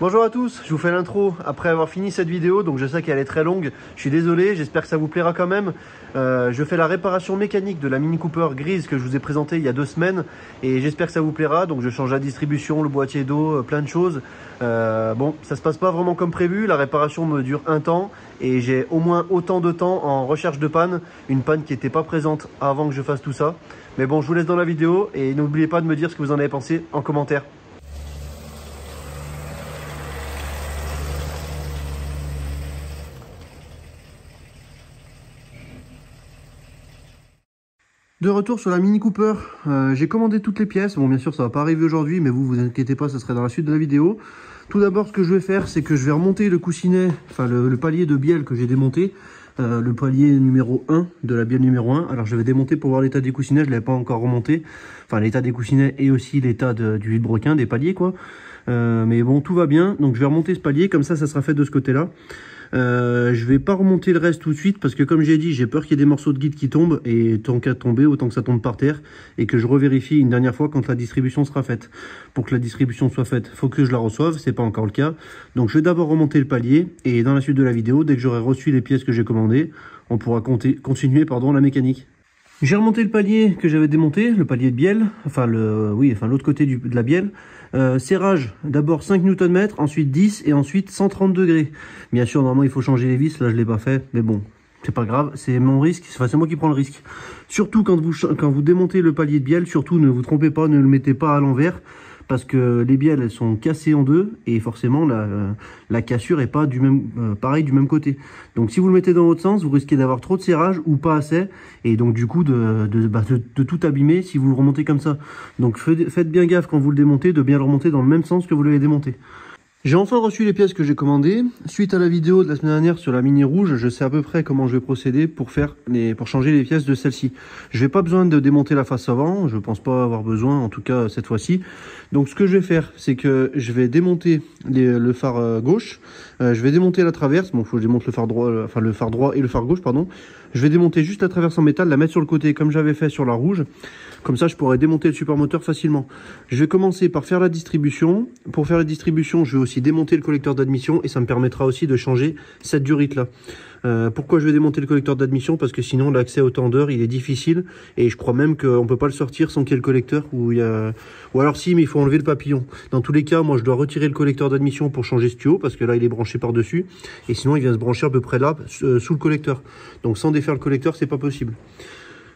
Bonjour à tous, je vous fais l'intro après avoir fini cette vidéo, donc je sais qu'elle est très longue, je suis désolé, j'espère que ça vous plaira quand même. Je fais la réparation mécanique de la Mini Cooper grise que je vous ai présentée il y a 2 semaines et j'espère que ça vous plaira. Donc je change la distribution, le boîtier d'eau, plein de choses. Bon, ça se passe pas vraiment comme prévu, la réparation me dure un temps et j'ai au moins autant de temps en recherche de panne, une panne qui n'était pas présente avant que je fasse tout ça. Mais bon, je vous laisse dans la vidéo et n'oubliez pas de me dire ce que vous en avez pensé en commentaire. De retour sur la Mini Cooper, j'ai commandé toutes les pièces. Bon, bien sûr, ça va pas arriver aujourd'hui, mais vous inquiétez pas, ça serait dans la suite de la vidéo. Tout d'abord, ce que je vais faire, c'est que je vais remonter le coussinet, enfin le palier de bielle que j'ai démonté, le palier numéro 1 de la bielle numéro 1. Alors, je vais démonter pour voir l'état des coussinets, je l'avais pas encore remonté. Enfin, l'état des coussinets et aussi l'état du vilebrequin, des paliers, quoi. Mais bon, tout va bien. Donc, je vais remonter ce palier, comme ça sera fait de ce côté-là. Je vais pas remonter le reste tout de suite parce que comme j'ai dit, j'ai peur qu'il y ait des morceaux de guide qui tombent et tant qu'à tomber, autant que ça tombe par terre et que je revérifie une dernière fois quand la distribution sera faite. Pour que la distribution soit faite, faut que je la reçoive, c'est pas encore le cas. Donc je vais d'abord remonter le palier et dans la suite de la vidéo, dès que j'aurai reçu les pièces que j'ai commandées, on pourra continuer la mécanique. J'ai remonté le palier que j'avais démonté, le palier de bielle, enfin l'autre côté de la bielle. Serrage, d'abord 5 Nm, ensuite 10 et ensuite 130 degrés. Bien sûr, normalement il faut changer les vis, là je l'ai pas fait, mais bon, c'est pas grave, c'est mon risque, enfin, c'est moi qui prends le risque. Surtout quand vous démontez le palier de bielle, surtout ne vous trompez pas, ne le mettez pas à l'envers. Parce que les bielles elles sont cassées en deux et forcément la cassure est pas pareil du même côté. Donc si vous le mettez dans l'autre sens, vous risquez d'avoir trop de serrage ou pas assez et donc du coup de tout abîmer si vous le remontez comme ça. Donc faites bien gaffe quand vous le démontez de bien le remonter dans le même sens que vous l'avez démonté. J'ai enfin reçu les pièces que j'ai commandées. Suite à la vidéo de la semaine dernière sur la Mini rouge, je sais à peu près comment je vais procéder pour changer les pièces de celle-ci. Je n'ai pas besoin de démonter la face avant, je pense pas avoir besoin, en tout cas cette fois-ci. Donc ce que je vais faire, c'est que je vais démonter le phare gauche, je vais démonter la traverse, bon il faut que je démonte le phare droit, le phare droit et le phare gauche, pardon. Je vais démonter juste la traverse en métal, la mettre sur le côté comme j'avais fait sur la rouge. Comme ça, je pourrais démonter le support moteur facilement. Je vais commencer par faire la distribution. Pour faire la distribution, je vais aussi démonter le collecteur d'admission et ça me permettra aussi de changer cette durite là. Pourquoi je vais démonter le collecteur d'admission? Parce que sinon l'accès au tendeur il est difficile et je crois même qu'on peut pas le sortir sans qu'il y ait le collecteur ou alors si, mais il faut enlever le papillon. Dans tous les cas, moi je dois retirer le collecteur d'admission pour changer ce tuyau parce que là il est branché par dessus et sinon il vient se brancher à peu près là sous le collecteur. Donc sans défaire le collecteur c'est pas possible.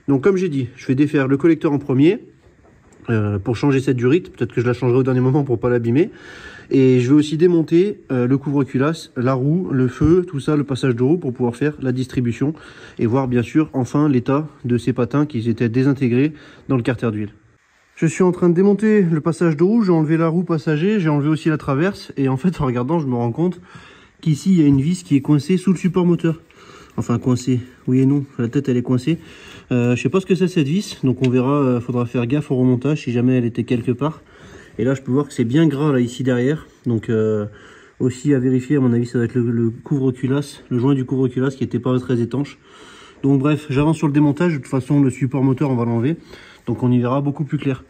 Donc comme j'ai dit, je vais défaire le collecteur en premier pour changer cette durite. Peut-être que je la changerai au dernier moment pour pas l'abîmer. Et je vais aussi démonter le couvre-culasse, la roue, le feu, tout ça, le passage de roue pour pouvoir faire la distribution et voir bien sûr enfin l'état de ces patins qui étaient désintégrés dans le carter d'huile. Je suis en train de démonter le passage de roue, j'ai enlevé la roue passager, j'ai enlevé aussi la traverse et en fait en regardant je me rends compte qu'ici il y a une vis qui est coincée sous le support moteur. Enfin coincée, oui et non, la tête elle est coincée. Je sais pas ce que c'est cette vis, donc on verra, faudra faire gaffe au remontage si jamais elle était quelque part. Et là je peux voir que c'est bien gras là ici derrière, donc aussi à vérifier, à mon avis ça doit être le couvre-culasse, le joint du couvre-culasse qui n'était pas très étanche. Donc bref, j'avance sur le démontage, de toute façon le support moteur on va l'enlever, donc on y verra beaucoup plus clair.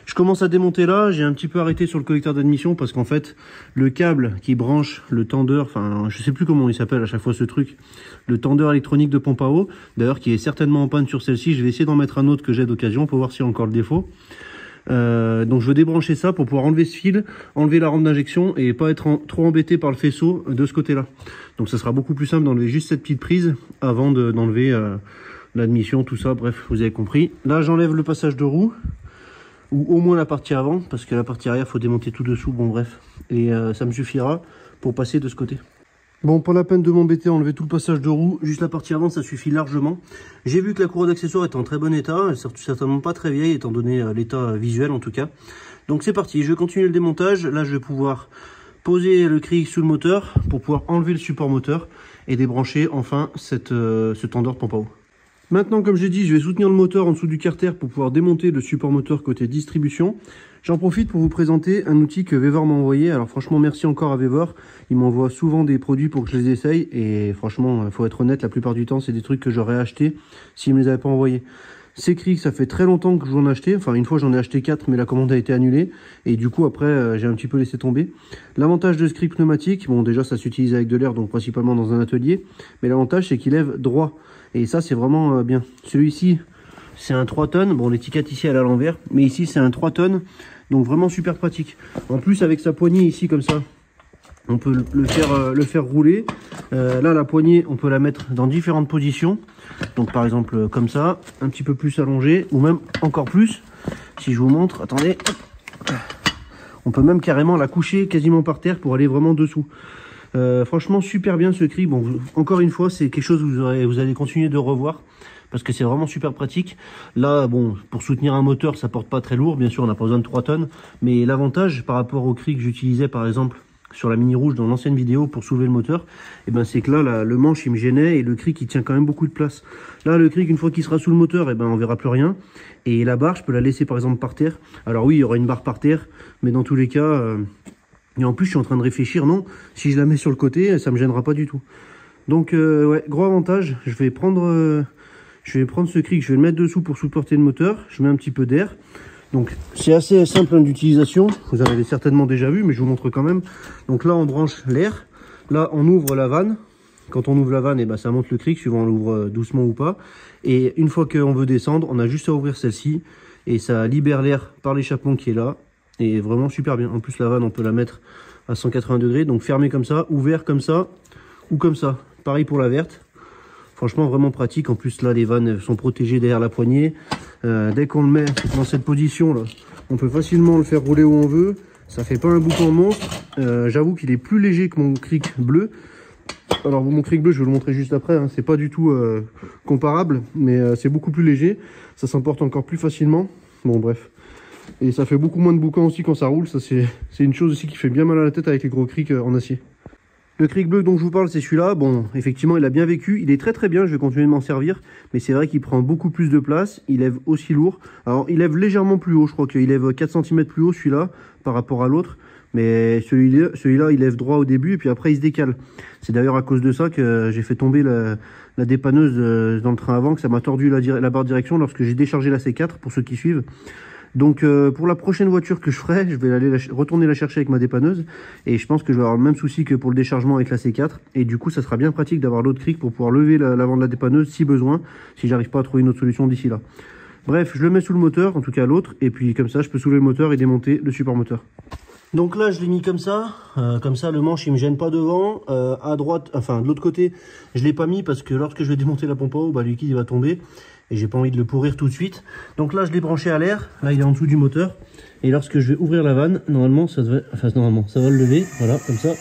Je commence à démonter là, j'ai un petit peu arrêté sur le collecteur d'admission parce qu'en fait le câble qui branche le tendeur, enfin je sais plus comment il s'appelle à chaque fois ce truc, le tendeur électronique de pompe à eau, d'ailleurs qui est certainement en panne sur celle-ci, je vais essayer d'en mettre un autre que j'ai d'occasion pour voir s'il y a encore le défaut. Donc je veux débrancher ça pour pouvoir enlever ce fil, enlever la rampe d'injection et pas être trop embêté par le faisceau de ce côté là. Donc ça sera beaucoup plus simple d'enlever juste cette petite prise avant d'enlever l'admission, tout ça, bref vous avez compris. Là j'enlève le passage de roue ou au moins la partie avant parce que la partie arrière faut démonter tout dessous, bon bref, et ça me suffira pour passer de ce côté. Bon, pas la peine de m'embêter à enlever tout le passage de roue, juste la partie avant ça suffit largement. J'ai vu que la courroie d'accessoires est en très bon état, elle est certainement pas très vieille étant donné l'état visuel en tout cas. Donc c'est parti, je vais continuer le démontage. Là je vais pouvoir poser le CRIX sous le moteur pour pouvoir enlever le support moteur et débrancher enfin ce tendeur de pompe à eau. Maintenant, comme j'ai dit, je vais soutenir le moteur en dessous du carter pour pouvoir démonter le support moteur côté distribution. J'en profite pour vous présenter un outil que Vevor m'a envoyé. Alors franchement, merci encore à Vevor. Il m'envoie souvent des produits pour que je les essaye. Et franchement, il faut être honnête, la plupart du temps, c'est des trucs que j'aurais acheté s'il ne me les avait pas envoyés. Ces crics, ça fait très longtemps que j'en ai acheté. Enfin, une fois, j'en ai acheté 4, mais la commande a été annulée. Et du coup, après, j'ai un petit peu laissé tomber. L'avantage de ce cric pneumatique, bon, déjà, ça s'utilise avec de l'air, donc principalement dans un atelier. Mais l'avantage, c'est qu'il lève droit. Et ça, c'est vraiment bien. Celui-ci, c'est un 3 tonnes. Bon, l'étiquette ici, elle est à l'envers. Mais ici, c'est un 3 tonnes. Donc, vraiment super pratique. En plus, avec sa poignée ici, comme ça, on peut le faire rouler. Là, la poignée, on peut la mettre dans différentes positions. Donc par exemple comme ça, un petit peu plus allongé, ou même encore plus. Si je vous montre, attendez. On peut même carrément la coucher quasiment par terre pour aller vraiment dessous. Franchement, super bien ce cric. Bon, encore une fois, c'est quelque chose que vous allez continuer de revoir. Parce que c'est vraiment super pratique. Là, bon, pour soutenir un moteur, ça porte pas très lourd. Bien sûr, on n'a pas besoin de 3 tonnes. Mais l'avantage par rapport au cric que j'utilisais par exemple sur la Mini Rouge dans l'ancienne vidéo pour soulever le moteur, et ben c'est que là, le manche il me gênait et le cric il tient quand même beaucoup de place. Là le cric, une fois qu'il sera sous le moteur, et ben on verra plus rien. Et la barre, je peux la laisser par exemple par terre. Alors oui, il y aura une barre par terre, mais dans tous les cas, et en plus je suis en train de réfléchir, non, si je la mets sur le côté, ça me gênera pas du tout. Donc ouais, gros avantage. Je vais prendre ce cric, je vais le mettre dessous pour supporter le moteur. Je mets un petit peu d'air. Donc c'est assez simple d'utilisation, vous en avez certainement déjà vu, mais je vous montre quand même. Donc là on branche l'air, là on ouvre la vanne. Quand on ouvre la vanne, et ben ça monte le cric, suivant on l'ouvre doucement ou pas. Et une fois qu'on veut descendre, on a juste à ouvrir celle-ci et ça libère l'air par l'échappement qui est là. Et vraiment super bien. En plus la vanne on peut la mettre à 180 degrés, donc fermé comme ça, ouvert comme ça ou comme ça. Pareil pour la verte. Franchement vraiment pratique. En plus là les vannes sont protégées derrière la poignée. Dès qu'on le met dans cette position là, on peut facilement le faire rouler où on veut. Ça fait pas un boucan monstre. J'avoue qu'il est plus léger que mon cric bleu. Alors mon cric bleu, je vais le montrer juste après, hein. C'est pas du tout comparable, mais c'est beaucoup plus léger. Ça s'emporte encore plus facilement. Bon bref. Et ça fait beaucoup moins de boucan aussi quand ça roule. Ça c'est une chose aussi qui fait bien mal à la tête avec les gros crics en acier. Le cric bleu dont je vous parle, c'est celui-là. Bon, effectivement, il a bien vécu. Il est très très bien, je vais continuer de m'en servir. Mais c'est vrai qu'il prend beaucoup plus de place. Il lève aussi lourd. Alors, il lève légèrement plus haut. Je crois qu'il lève 4 cm plus haut, celui-là, par rapport à l'autre. Mais celui-là, il lève droit au début et puis après, il se décale. C'est d'ailleurs à cause de ça que j'ai fait tomber la dépanneuse dans le train avant, que ça m'a tordu la barre de direction lorsque j'ai déchargé la C4, pour ceux qui suivent. Donc pour la prochaine voiture que je ferai, je vais aller retourner la chercher avec ma dépanneuse. Et je pense que je vais avoir le même souci que pour le déchargement avec la C4. Et du coup, ça sera bien pratique d'avoir l'autre cric pour pouvoir lever l'avant de la dépanneuse si besoin, si j'arrive pas à trouver une autre solution d'ici là. Bref, je le mets sous le moteur, en tout cas l'autre. Et puis comme ça, je peux soulever le moteur et démonter le support moteur. Donc là, je l'ai mis comme ça le manche il me gêne pas devant. À droite, enfin de l'autre côté, je l'ai pas mis parce que lorsque je vais démonter la pompe à eau, bah, le liquide il va tomber. Et j'ai pas envie de le pourrir tout de suite. Donc là je l'ai branché à l'air, là il est en dessous du moteur. Et lorsque je vais ouvrir la vanne, normalement ça va le lever, voilà, comme ça.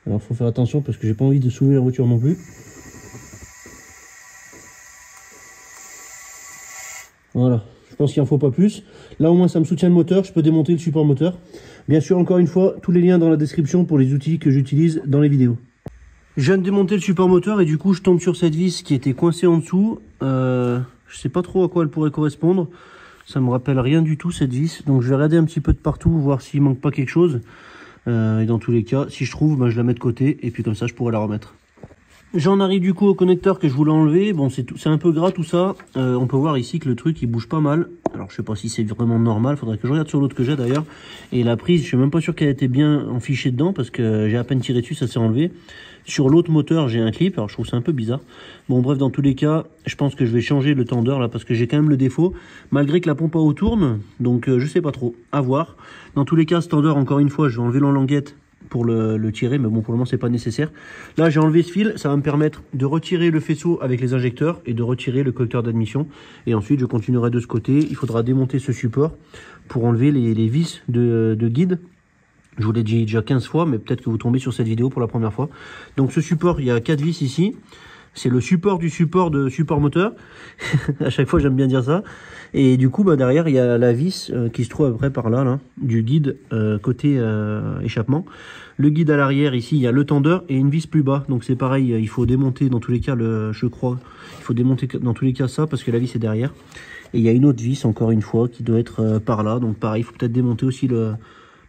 Alors faut faire attention parce que j'ai pas envie de soulever la voiture non plus. Voilà, je pense qu'il en faut pas plus. Là au moins ça me soutient le moteur, je peux démonter le support moteur. Bien sûr, encore une fois, tous les liens dans la description pour les outils que j'utilise dans les vidéos. Je viens de démonter le support moteur et du coup je tombe sur cette vis qui était coincée en dessous. Je sais pas trop à quoi elle pourrait correspondre. Ça me rappelle rien du tout cette vis. Donc je vais regarder un petit peu de partout, voir s'il manque pas quelque chose. Et dans tous les cas, si je trouve, ben, je la mets de côté et puis comme ça je pourrai la remettre. J'en arrive du coup au connecteur que je voulais enlever. Bon, c'est un peu gras tout ça. On peut voir ici que le truc il bouge pas mal. Alors je sais pas si c'est vraiment normal, faudrait que je regarde sur l'autre que j'ai d'ailleurs. Et la prise, je suis même pas sûr qu'elle était bien enfichée dedans parce que j'ai à peine tiré dessus, ça s'est enlevé. Sur l'autre moteur, j'ai un clip, alors je trouve ça un peu bizarre. Bon bref, dans tous les cas, je pense que je vais changer le tendeur là parce que j'ai quand même le défaut. Malgré que la pompe à eau tourne, donc je sais pas trop, à voir. Dans tous les cas, ce tendeur, encore une fois, je vais enlever l'enlanguette pour le tirer, mais bon pour le moment c'est pas nécessaire. Là j'ai enlevé ce fil, ça va me permettre de retirer le faisceau avec les injecteurs et de retirer le collecteur d'admission. Et ensuite je continuerai de ce côté, il faudra démonter ce support pour enlever les vis de guide. Je vous l'ai dit déjà 15 fois, mais peut-être que vous tombez sur cette vidéo pour la première fois. Donc ce support, il y a 4 vis ici. C'est le support du support de support moteur. À chaque fois, j'aime bien dire ça. Et du coup, bah, derrière, il y a la vis qui se trouve à peu près par là, du guide côté échappement. Le guide à l'arrière, ici, il y a le tendeur et une vis plus bas. Donc c'est pareil, il faut démonter dans tous les cas, je crois, il faut démonter dans tous les cas ça parce que la vis est derrière. Et il y a une autre vis, encore une fois, qui doit être par là. Donc pareil, il faut peut-être démonter aussi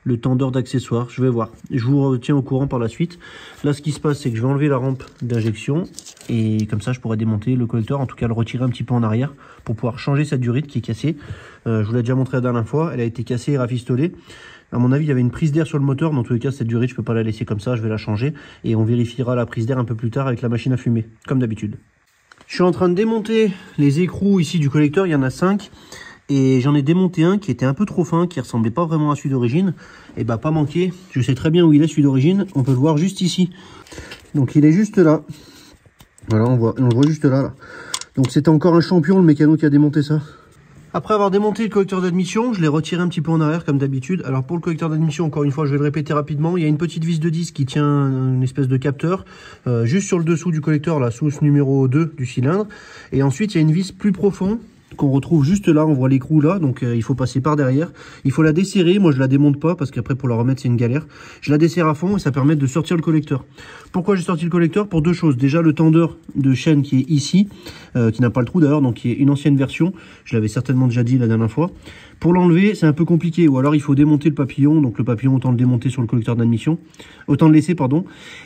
le tendeur d'accessoires. Je vais voir. Je vous tiens au courant par la suite. Là, ce qui se passe, c'est que je vais enlever la rampe d'injection. Et comme ça, je pourrais démonter le collecteur, en tout cas le retirer un petit peu en arrière pour pouvoir changer cette durite qui est cassée. Je vous l'ai déjà montré la dernière fois. Elle a été cassée et rafistolée. À mon avis, il y avait une prise d'air sur le moteur. Dans tous les cas, cette durite, je ne peux pas la laisser comme ça. Je vais la changer. Et on vérifiera la prise d'air un peu plus tard avec la machine à fumer, comme d'habitude. Je suis en train de démonter les écrous ici du collecteur. Il y en a 5. Et j'en ai démonté un qui était un peu trop fin, qui ressemblait pas vraiment à celui d'origine. Et bah pas manqué. Je sais très bien où il est celui d'origine. On peut le voir juste ici. Donc il est juste là. Voilà, on le voit juste là. Donc c'était encore un champion, le mécano qui a démonté ça. Après avoir démonté le collecteur d'admission, je l'ai retiré un petit peu en arrière comme d'habitude. Alors pour le collecteur d'admission, encore une fois, je vais le répéter rapidement. Il y a une petite vis de 10 qui tient une espèce de capteur juste sur le dessous du collecteur, là, sous ce numéro 2 du cylindre. Et ensuite, il y a une vis plus profonde qu'on retrouve juste là, on voit l'écrou là, donc il faut passer par derrière. Il faut la desserrer, moi je la démonte pas parce qu'après pour la remettre c'est une galère. Je la desserre à fond et ça permet de sortir le collecteur. Pourquoi j'ai sorti le collecteur? Pour deux choses. Déjà le tendeur de chaîne qui est ici, qui n'a pas le trou d'ailleurs, donc qui est une ancienne version. Je l'avais certainement déjà dit la dernière fois. Pour l'enlever, c'est un peu compliqué, ou alors il faut démonter le papillon, donc le papillon autant le démonter sur le collecteur d'admission, autant le laisser, pardon.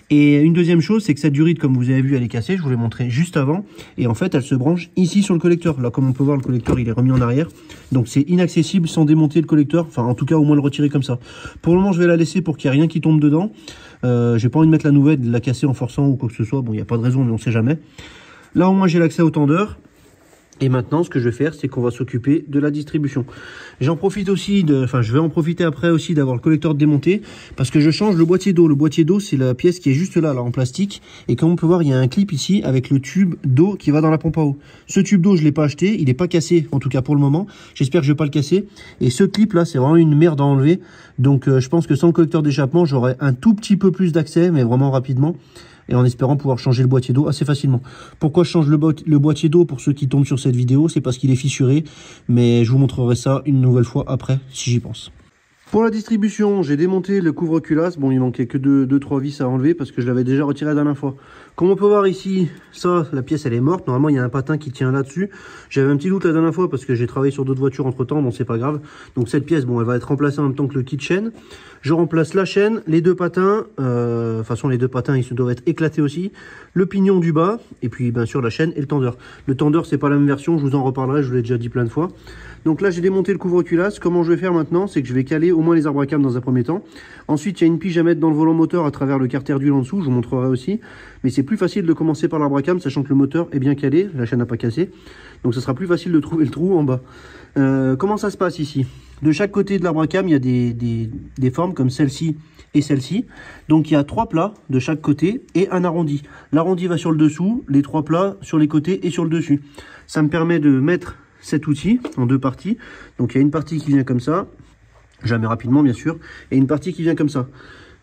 Et une deuxième chose, c'est que cette durite, comme vous avez vu, elle est cassée, je vous l'ai montré juste avant, et en fait elle se branche ici sur le collecteur. Là, comme on peut voir, le collecteur il est remis en arrière, donc c'est inaccessible sans démonter le collecteur, enfin en tout cas au moins le retirer comme ça. Pour le moment, je vais la laisser pour qu'il n'y ait rien qui tombe dedans. J'ai pas envie de mettre la nouvelle, de la casser en forçant ou quoi que ce soit, bon il n'y a pas de raison, mais on sait jamais. Là au moins j'ai l'accès au tendeur. Et maintenant, ce que je vais faire, c'est qu'on va s'occuper de la distribution. J'en profite aussi je vais en profiter après aussi d'avoir le collecteur démonté, parce que je change le boîtier d'eau. Le boîtier d'eau, c'est la pièce qui est juste là, en plastique. Et comme on peut voir, il y a un clip ici avec le tube d'eau qui va dans la pompe à eau. Ce tube d'eau, je l'ai pas acheté, il n'est pas cassé, en tout cas pour le moment. J'espère que je vais pas le casser. Et ce clip là, c'est vraiment une merde à enlever. Donc, je pense que sans le collecteur d'échappement, j'aurai un tout petit peu plus d'accès, mais vraiment rapidement. Et en espérant pouvoir changer le boîtier d'eau assez facilement. Pourquoi je change le boîtier d'eau pour ceux qui tombent sur cette vidéo? C'est parce qu'il est fissuré, mais je vous montrerai ça une nouvelle fois après, si j'y pense. Pour la distribution, j'ai démonté le couvre-culasse. Bon, il manquait que 2-3 vis à enlever parce que je l'avais déjà retiré la dernière fois. Comme on peut voir ici, ça, la pièce elle est morte. Normalement, il y a un patin qui tient là-dessus. J'avais un petit doute la dernière fois parce que j'ai travaillé sur d'autres voitures entre temps, bon, c'est pas grave. Donc cette pièce, bon, elle va être remplacée en même temps que le kit chaîne. Je remplace la chaîne, les deux patins. De toute façon, les deux patins, ils doivent être éclatés aussi. Le pignon du bas, et puis bien sûr la chaîne et le tendeur. Le tendeur, c'est pas la même version, je vous en reparlerai, je vous l'ai déjà dit plein de fois. Donc là, j'ai démonté le couvre-culasse. Comment je vais faire maintenant? C'est que je vais caler au moins les arbres à cam dans un premier temps. Ensuite, il y a une pige à mettre dans le volant moteur à travers le carter d'huile en dessous. Je vous montrerai aussi. Mais c'est plus facile de commencer par l'arbre à cam, sachant que le moteur est bien calé. La chaîne n'a pas cassé. Donc, ça sera plus facile de trouver le trou en bas. Comment ça se passe ici? De chaque côté de l'arbre à cam, il y a des formes comme celle-ci et celle-ci. Donc, il y a 3 plats de chaque côté et un arrondi. L'arrondi va sur le dessous, les 3 plats sur les côtés et sur le dessus. Ça me permet de mettre cet outil en 2 parties. Donc il y a une partie qui vient comme ça, jamais rapidement bien sûr, et une partie qui vient comme ça.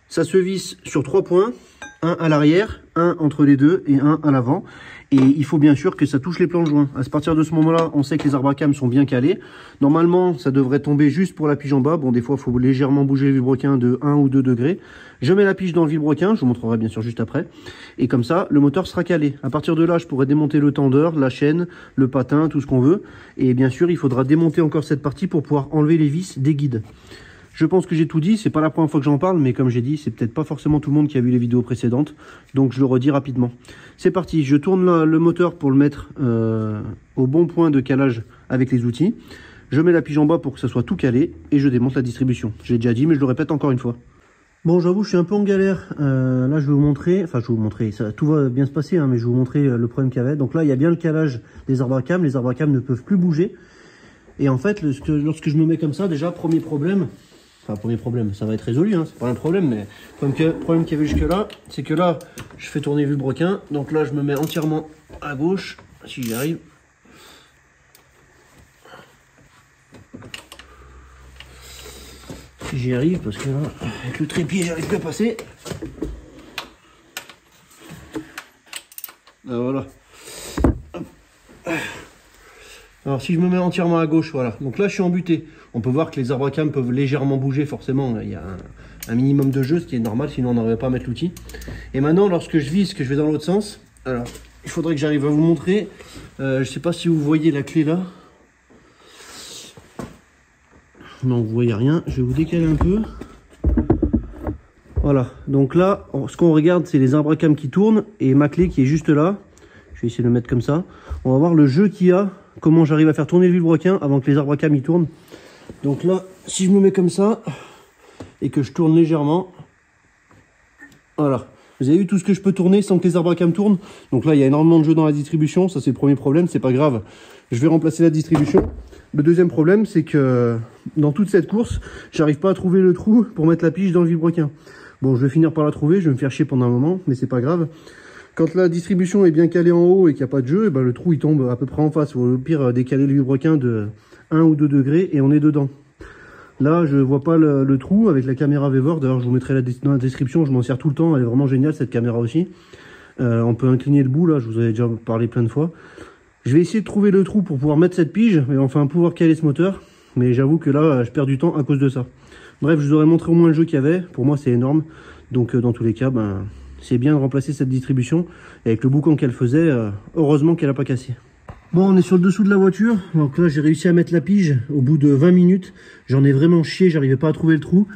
Ça se visse sur 3 points, un à l'arrière, un entre les deux et un à l'avant. Et il faut bien sûr que ça touche les planches joints. À partir de ce moment-là, on sait que les arbres à cam sont bien calés. Normalement, ça devrait tomber juste pour la pige en bas. Bon, des fois, il faut légèrement bouger le vilebrequin de 1 ou 2 degrés. Je mets la pige dans le vilebrequin, je vous montrerai bien sûr juste après. Et comme ça, le moteur sera calé. À partir de là, je pourrai démonter le tendeur, la chaîne, le patin, tout ce qu'on veut. Et bien sûr, il faudra démonter encore cette partie pour pouvoir enlever les vis des guides. Je pense que j'ai tout dit, c'est pas la première fois que j'en parle, mais comme j'ai dit, c'est peut-être pas forcément tout le monde qui a vu les vidéos précédentes, donc je le redis rapidement. C'est parti, je tourne le moteur pour le mettre au bon point de calage avec les outils. Je mets la pige en bas pour que ça soit tout calé, et je démonte la distribution. J'ai déjà dit, mais je le répète encore une fois. Bon, j'avoue, je suis un peu en galère. Là, je vais vous montrer, tout va bien se passer, hein, mais je vais vous montrer le problème qu'il y avait. Donc là, il y a bien le calage des arbres à cam, les arbres à cam ne peuvent plus bouger. Et en fait, lorsque je me mets comme ça, déjà, premier problème, ça va être résolu, hein, c'est pas un problème, mais le problème qu'il y avait jusque là, c'est que là, je fais tourner le vilebrequin, donc là, je me mets entièrement à gauche, si j'y arrive. Si j'y arrive, parce que là, avec le trépied, j'arrive plus à passer. Ah, voilà. Alors si je me mets entièrement à gauche, voilà. Donc là je suis embuté. On peut voir que les arbres à cam peuvent légèrement bouger forcément. Il y a un minimum de jeu, ce qui est normal, sinon on n'arriverait pas à mettre l'outil. Et maintenant lorsque je vise, que je vais dans l'autre sens, alors il faudrait que j'arrive à vous montrer. Je ne sais pas si vous voyez la clé là. Non, vous voyez rien. Je vais vous décaler un peu. Voilà, donc là, ce qu'on regarde, c'est les arbres à cam qui tournent et ma clé qui est juste là. Je vais essayer de le mettre comme ça. On va voir le jeu qu'il y a, comment j'arrive à faire tourner le vilebrequin avant que les arbres à cam y tournent. Donc là, si je me mets comme ça et que je tourne légèrement, voilà. Vous avez vu tout ce que je peux tourner sans que les arbres à cam tournent. Donc là, il y a énormément de jeux dans la distribution. Ça, c'est le premier problème. C'est pas grave. Je vais remplacer la distribution. Le deuxième problème, c'est que dans toute cette course, j'arrive pas à trouver le trou pour mettre la pige dans le vilebrequin. Bon, je vais finir par la trouver. Je vais me faire chier pendant un moment, mais c'est pas grave. Quand la distribution est bien calée en haut et qu'il n'y a pas de jeu, et ben le trou il tombe à peu près en face. Il faut au pire décaler le vilebrequin de 1 ou 2 degrés et on est dedans. Là, je vois pas le trou avec la caméra Vevor. D'ailleurs, je vous mettrai dans la description. Je m'en sers tout le temps. Elle est vraiment géniale, cette caméra aussi. On peut incliner le bout, là. Je vous avais déjà parlé plein de fois. Je vais essayer de trouver le trou pour pouvoir mettre cette pige et enfin pouvoir caler ce moteur. Mais j'avoue que là, je perds du temps à cause de ça. Bref, je vous aurais montré au moins le jeu qu'il y avait. Pour moi, c'est énorme. Donc, dans tous les cas, ben, c'est bien de remplacer cette distribution. Et avec le boucan qu'elle faisait, heureusement qu'elle n'a pas cassé. Bon, on est sur le dessous de la voiture. Donc là, j'ai réussi à mettre la pige au bout de 20 minutes. J'en ai vraiment chié, j'arrivais pas à trouver le trou.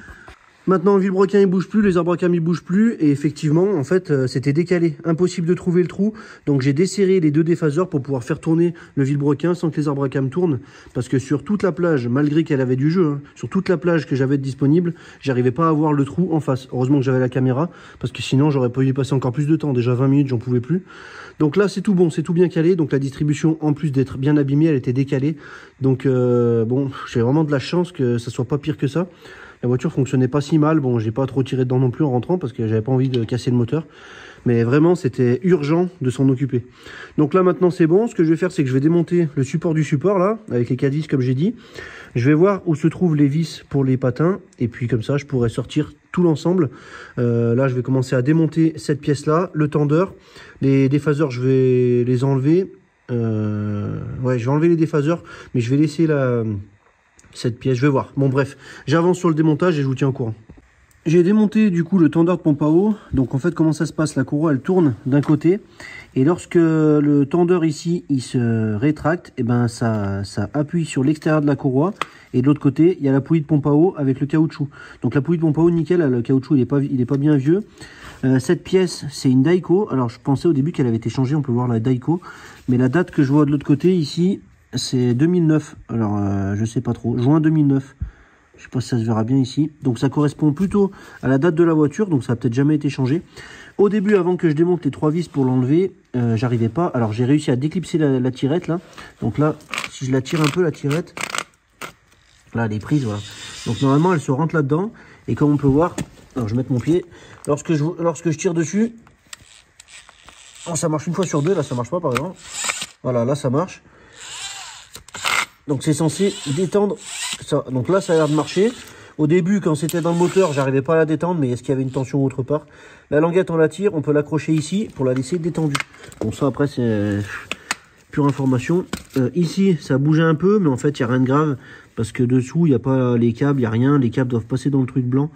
Maintenant, le vilebrequin, il bouge plus, les arbres à cam, ils bougent plus. Et effectivement, en fait, c'était décalé. Impossible de trouver le trou. Donc, j'ai desserré les deux déphaseurs pour pouvoir faire tourner le vilebrequin sans que les arbres à cam tournent. Parce que sur toute la plage, malgré qu'elle avait du jeu, hein, sur toute la plage que j'avais disponible, j'arrivais pas à voir le trou en face. Heureusement que j'avais la caméra, parce que sinon, j'aurais pas eu passer encore plus de temps. Déjà 20 minutes, j'en pouvais plus. Donc là, c'est tout bon, c'est tout bien calé. Donc la distribution, en plus d'être bien abîmée, elle était décalée. Donc bon, j'ai vraiment de la chance que ça soit pas pire que ça. La voiture fonctionnait pas si mal. Bon, j'ai pas trop tiré dedans non plus en rentrant parce que j'avais pas envie de casser le moteur. Mais vraiment, c'était urgent de s'en occuper. Donc là, maintenant, c'est bon. Ce que je vais faire, c'est que je vais démonter le support du support, là, avec les 4 vis, comme j'ai dit. Je vais voir où se trouvent les vis pour les patins. Et puis, comme ça, je pourrai sortir tout l'ensemble. Là, je vais commencer à démonter cette pièce-là, le tendeur. Les déphaseurs, je vais les enlever. Ouais, je vais enlever les déphaseurs, mais je vais laisser cette pièce. Je vais voir. Bon, bref, j'avance sur le démontage et je vous tiens au courant. J'ai démonté du coup le tendeur de pompe à eau. Donc en fait, comment ça se passe? La courroie, elle tourne d'un côté. Et lorsque le tendeur ici, il se rétracte, et ben ça appuie sur l'extérieur de la courroie. Et de l'autre côté, il y a la poulie de pompe à eau avec le caoutchouc. Donc la poulie de pompe à eau, nickel, le caoutchouc, il est pas bien vieux. Cette pièce, c'est une Daico. Alors je pensais au début qu'elle avait été changée, on peut voir la Daico. Mais la date que je vois de l'autre côté ici, c'est 2009. Alors je sais pas trop, juin 2009. Je sais pas si ça se verra bien ici. Donc ça correspond plutôt à la date de la voiture. Donc ça a peut-être jamais été changé. Au début, avant que je démonte les 3 vis pour l'enlever, j'arrivais pas. Alors j'ai réussi à déclipser la tirette là. Donc là, si je la tire un peu la tirette, là elle est prise, voilà. Donc normalement elle se rentre là-dedans. Et comme on peut voir, alors je vais mettre mon pied. Lorsque je tire dessus, oh, ça marche une fois sur deux. Là ça marche pas par exemple. Voilà, là ça marche. Donc c'est censé détendre ça. Donc là ça a l'air de marcher. Au début quand c'était dans le moteur j'arrivais pas à la détendre, mais est-ce qu'il y avait une tension autre part? La languette on la tire, on peut l'accrocher ici pour la laisser détendue. Bon ça après c'est pure information. Ici ça bougeait un peu, mais en fait il n'y a rien de grave. Parce que dessous il n'y a pas les câbles, il n'y a rien. Les câbles doivent passer dans le truc blanc.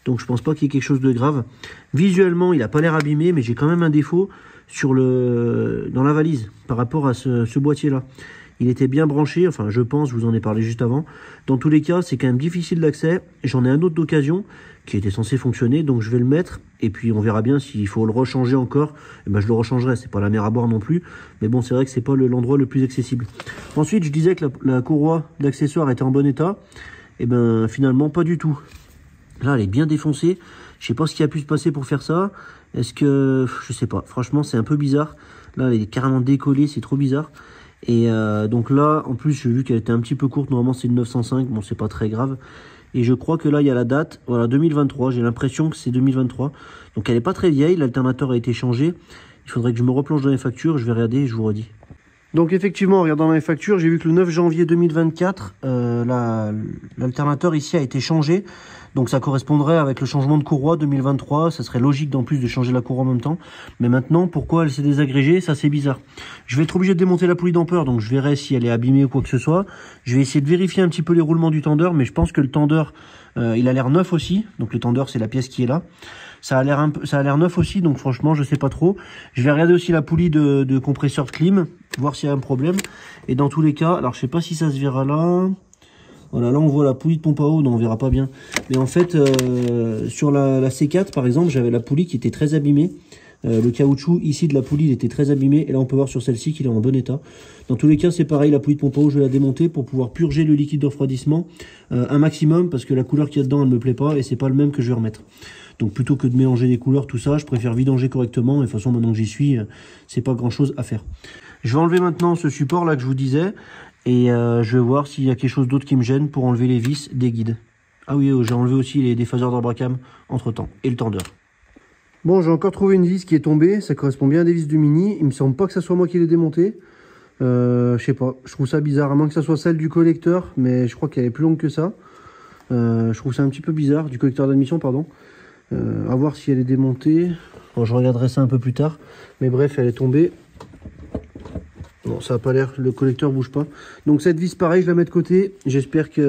Donc je pense pas qu'il y ait quelque chose de grave. Visuellement il n'a pas l'air abîmé, mais j'ai quand même un défaut sur dans la valise par rapport à ce boîtier là. Il était bien branché, enfin je pense, je vous en ai parlé juste avant. Dans tous les cas, c'est quand même difficile d'accès. J'en ai un autre d'occasion qui était censé fonctionner, donc je vais le mettre. Et puis on verra bien s'il faut le rechanger encore. Et ben, je le rechangerai, c'est pas la mer à boire non plus. Mais bon, c'est vrai que c'est pas l'endroit le plus accessible. Ensuite, je disais que la courroie d'accessoires était en bon état. Et ben finalement, pas du tout. Là, elle est bien défoncée. Je sais pas ce qui a pu se passer pour faire ça. Est-ce que... Je sais pas. Franchement, c'est un peu bizarre. Là, elle est carrément décollée, c'est trop bizarre. Et donc là, en plus, j'ai vu qu'elle était un petit peu courte. Normalement, c'est une 905. Bon, c'est pas très grave. Et je crois que là, il y a la date. Voilà, 2023. J'ai l'impression que c'est 2023. Donc, elle est pas très vieille. L'alternateur a été changé. Il faudrait que je me replonge dans les factures. Je vais regarder et je vous redis. Donc, effectivement, en regardant dans les factures, j'ai vu que le 9 janvier 2024, l'alternateur ici a été changé. Donc ça correspondrait avec le changement de courroie 2023. Ça serait logique d'en plus de changer la courroie en même temps. Mais maintenant, pourquoi elle s'est désagrégée? Ça, c'est bizarre. Je vais être obligé de démonter la poulie d'ampeur. Donc je verrai si elle est abîmée ou quoi que ce soit. Je vais essayer de vérifier un petit peu les roulements du tendeur. Mais je pense que le tendeur, il a l'air neuf aussi. Donc le tendeur, c'est la pièce qui est là. Ça a l'air neuf aussi. Donc franchement, je sais pas trop. Je vais regarder aussi la poulie de compresseur de clim. Voir s'il y a un problème. Et dans tous les cas, alors je sais pas si ça se verra là. Voilà, là on voit la poulie de pompe à eau, non on verra pas bien. Mais en fait, sur la C4 par exemple, j'avais la poulie qui était très abîmée. Le caoutchouc ici de la poulie il était très abîmé. Et là on peut voir sur celle-ci qu'il est en bon état. Dans tous les cas c'est pareil, la poulie de pompe à eau je vais la démonter pour pouvoir purger le liquide de refroidissement un maximum. Parce que la couleur qu'il y a dedans elle me plaît pas et c'est pas le même que je vais remettre. Donc plutôt que de mélanger des couleurs, tout ça, je préfère vidanger correctement. Et de toute façon maintenant que j'y suis, c'est pas grand chose à faire. Je vais enlever maintenant ce support là que je vous disais. Et je vais voir s'il y a quelque chose d'autre qui me gêne pour enlever les vis des guides. Ah oui, j'ai enlevé aussi les déphaseurs d'Abracam entre temps. Et le tendeur. Bon, j'ai encore trouvé une vis qui est tombée. Ça correspond bien à des vis du Mini. Il me semble pas que ça soit moi qui l'ai démonté. Je sais pas. Je trouve ça bizarre. À moins que ça soit celle du collecteur. Mais je crois qu'elle est plus longue que ça. Je trouve ça un petit peu bizarre. Du collecteur d'admission, pardon. À voir si elle est démontée. Bon, je regarderai ça un peu plus tard. Mais bref, elle est tombée. Bon, ça n'a pas l'air, le collecteur bouge pas. Donc cette vis, pareil, je la mets de côté. J'espère qu'il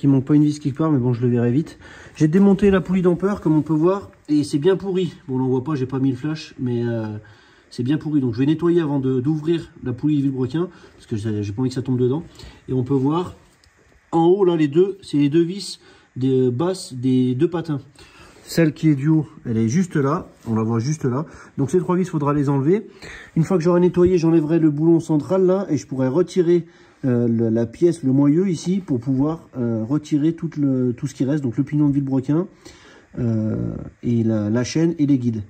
manque pas une vis quelque part, mais bon, je le verrai vite. J'ai démonté la poulie d'ampère, comme on peut voir, et c'est bien pourri. Bon, on n'en voit pas, j'ai pas mis le flash, mais c'est bien pourri. Donc je vais nettoyer avant d'ouvrir la poulie de vilebrequin, parce que j'ai pas envie que ça tombe dedans. Et on peut voir, en haut, là, c'est les deux vis basses des deux patins. Celle qui est du haut, elle est juste là. On la voit juste là. Donc ces trois vis, il faudra les enlever. Une fois que j'aurai nettoyé, j'enlèverai le boulon central là. Et je pourrai retirer la pièce, le moyeu ici, pour pouvoir retirer tout ce qui reste. Donc le pignon de vilebrequin, et la chaîne et les guides.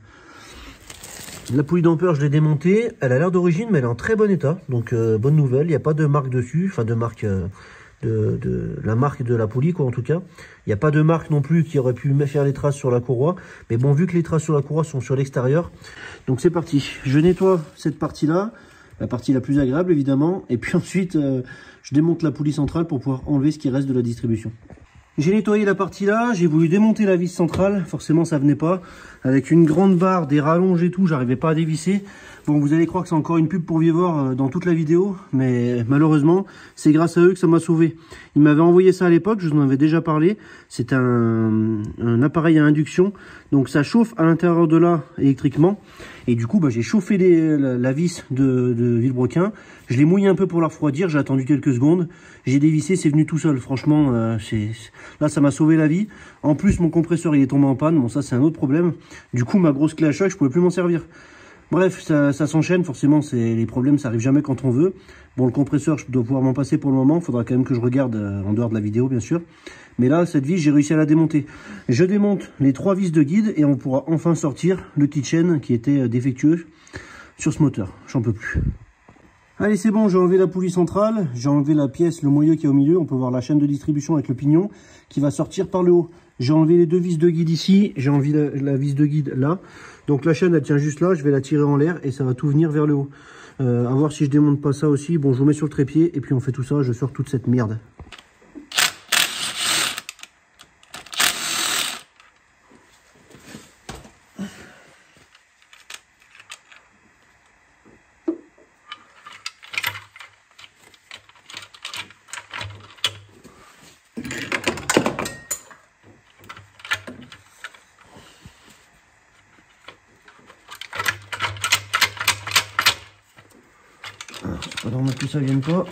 La poulie d'ampère, je l'ai démontée. Elle a l'air d'origine, mais elle est en très bon état. Donc bonne nouvelle. Il n'y a pas de marque dessus. Enfin de marque... la marque de la poulie quoi en tout cas. Il n'y a pas de marque non plus qui aurait pu faire les traces sur la courroie. Mais bon, vu que les traces sur la courroie sont sur l'extérieur, donc c'est parti. Je nettoie cette partie-là, la partie la plus agréable évidemment. Et puis ensuite, je démonte la poulie centrale pour pouvoir enlever ce qui reste de la distribution. J'ai nettoyé la partie là, j'ai voulu démonter la vis centrale, forcément ça venait pas. Avec une grande barre, des rallonges et tout, j'arrivais pas à dévisser. Bon, vous allez croire que c'est encore une pub pour Vivor dans toute la vidéo, mais malheureusement, c'est grâce à eux que ça m'a sauvé. Ils m'avaient envoyé ça à l'époque, je vous en avais déjà parlé. C'est un appareil à induction, donc ça chauffe à l'intérieur de là électriquement. Et du coup, j'ai chauffé la vis de vilebrequin. Je l'ai mouillé un peu pour la refroidir, j'ai attendu quelques secondes. J'ai dévissé, c'est venu tout seul. Franchement, là, ça m'a sauvé la vie. En plus, mon compresseur, il est tombé en panne. Bon, ça, c'est un autre problème. Du coup, ma grosse clé à choc, je pouvais plus m'en servir. Bref, ça s'enchaîne. Forcément, les problèmes, ça arrive jamais quand on veut. Bon, le compresseur, je dois pouvoir m'en passer pour le moment. Il faudra quand même que je regarde en dehors de la vidéo, bien sûr. Mais là, cette vis, j'ai réussi à la démonter. Je démonte les trois vis de guide et on pourra enfin sortir le kitchen qui était défectueux sur ce moteur. J'en peux plus. Allez, c'est bon, j'ai enlevé la poulie centrale, j'ai enlevé la pièce, le moyeu qui est au milieu. On peut voir la chaîne de distribution avec le pignon qui va sortir par le haut. J'ai enlevé les deux vis de guide ici, j'ai enlevé la vis de guide là. Donc la chaîne, elle tient juste là, je vais la tirer en l'air et ça va tout venir vers le haut. À voir si je démonte pas ça aussi. Bon, je vous mets sur le trépied et puis on fait tout ça, je sors toute cette merde. C'est pas normal que ça vienne pas.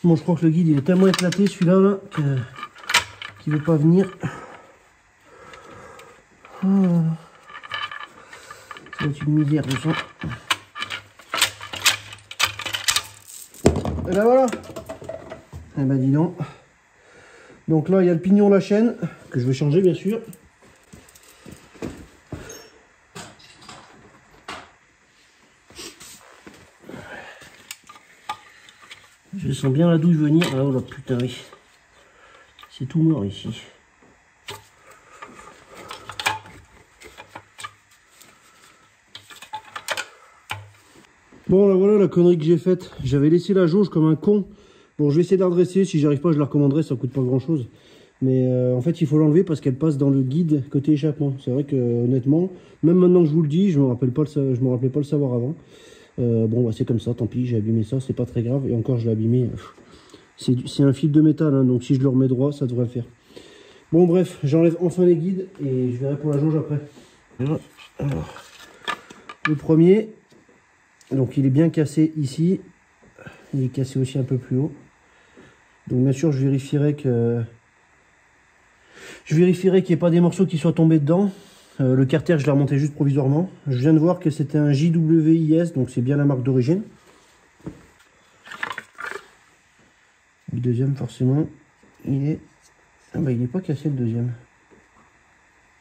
Bon, je crois que le guide il est tellement éclaté celui-là là, qu'il ne veut pas venir. Ça va être une millière de sang. Et ben voilà. Et ben dis donc. Donc là il y a le pignon, la chaîne, que je vais changer bien sûr. Je sens bien la douille venir. Ah oh là putain oui. C'est tout mort ici. Bon là voilà la connerie que j'ai faite. J'avais laissé la jauge comme un con. Bon, je vais essayer de la redresser. Si j'arrive pas, je la recommanderai, ça coûte pas grand chose. Mais en fait il faut l'enlever parce qu'elle passe dans le guide côté échappement. C'est vrai que honnêtement, même maintenant que je vous le dis, je me rappelais pas le savoir avant. Bon, bah, c'est comme ça, tant pis, j'ai abîmé ça, c'est pas très grave. Et encore, je l'ai abîmé. C'est un fil de métal, hein, donc si je le remets droit, ça devrait le faire. Bon, bref, j'enlève enfin les guides et je verrai pour la jauge après. Alors, le premier, donc il est bien cassé ici. Il est cassé aussi un peu plus haut. Donc bien sûr, je vérifierai qu'il n'y ait pas des morceaux qui soient tombés dedans. Le carter, je l'ai remonté juste provisoirement. Je viens de voir que c'était un JWIS, donc c'est bien la marque d'origine. Le deuxième, forcément, il est... Ah bah, il n'est pas cassé, le deuxième.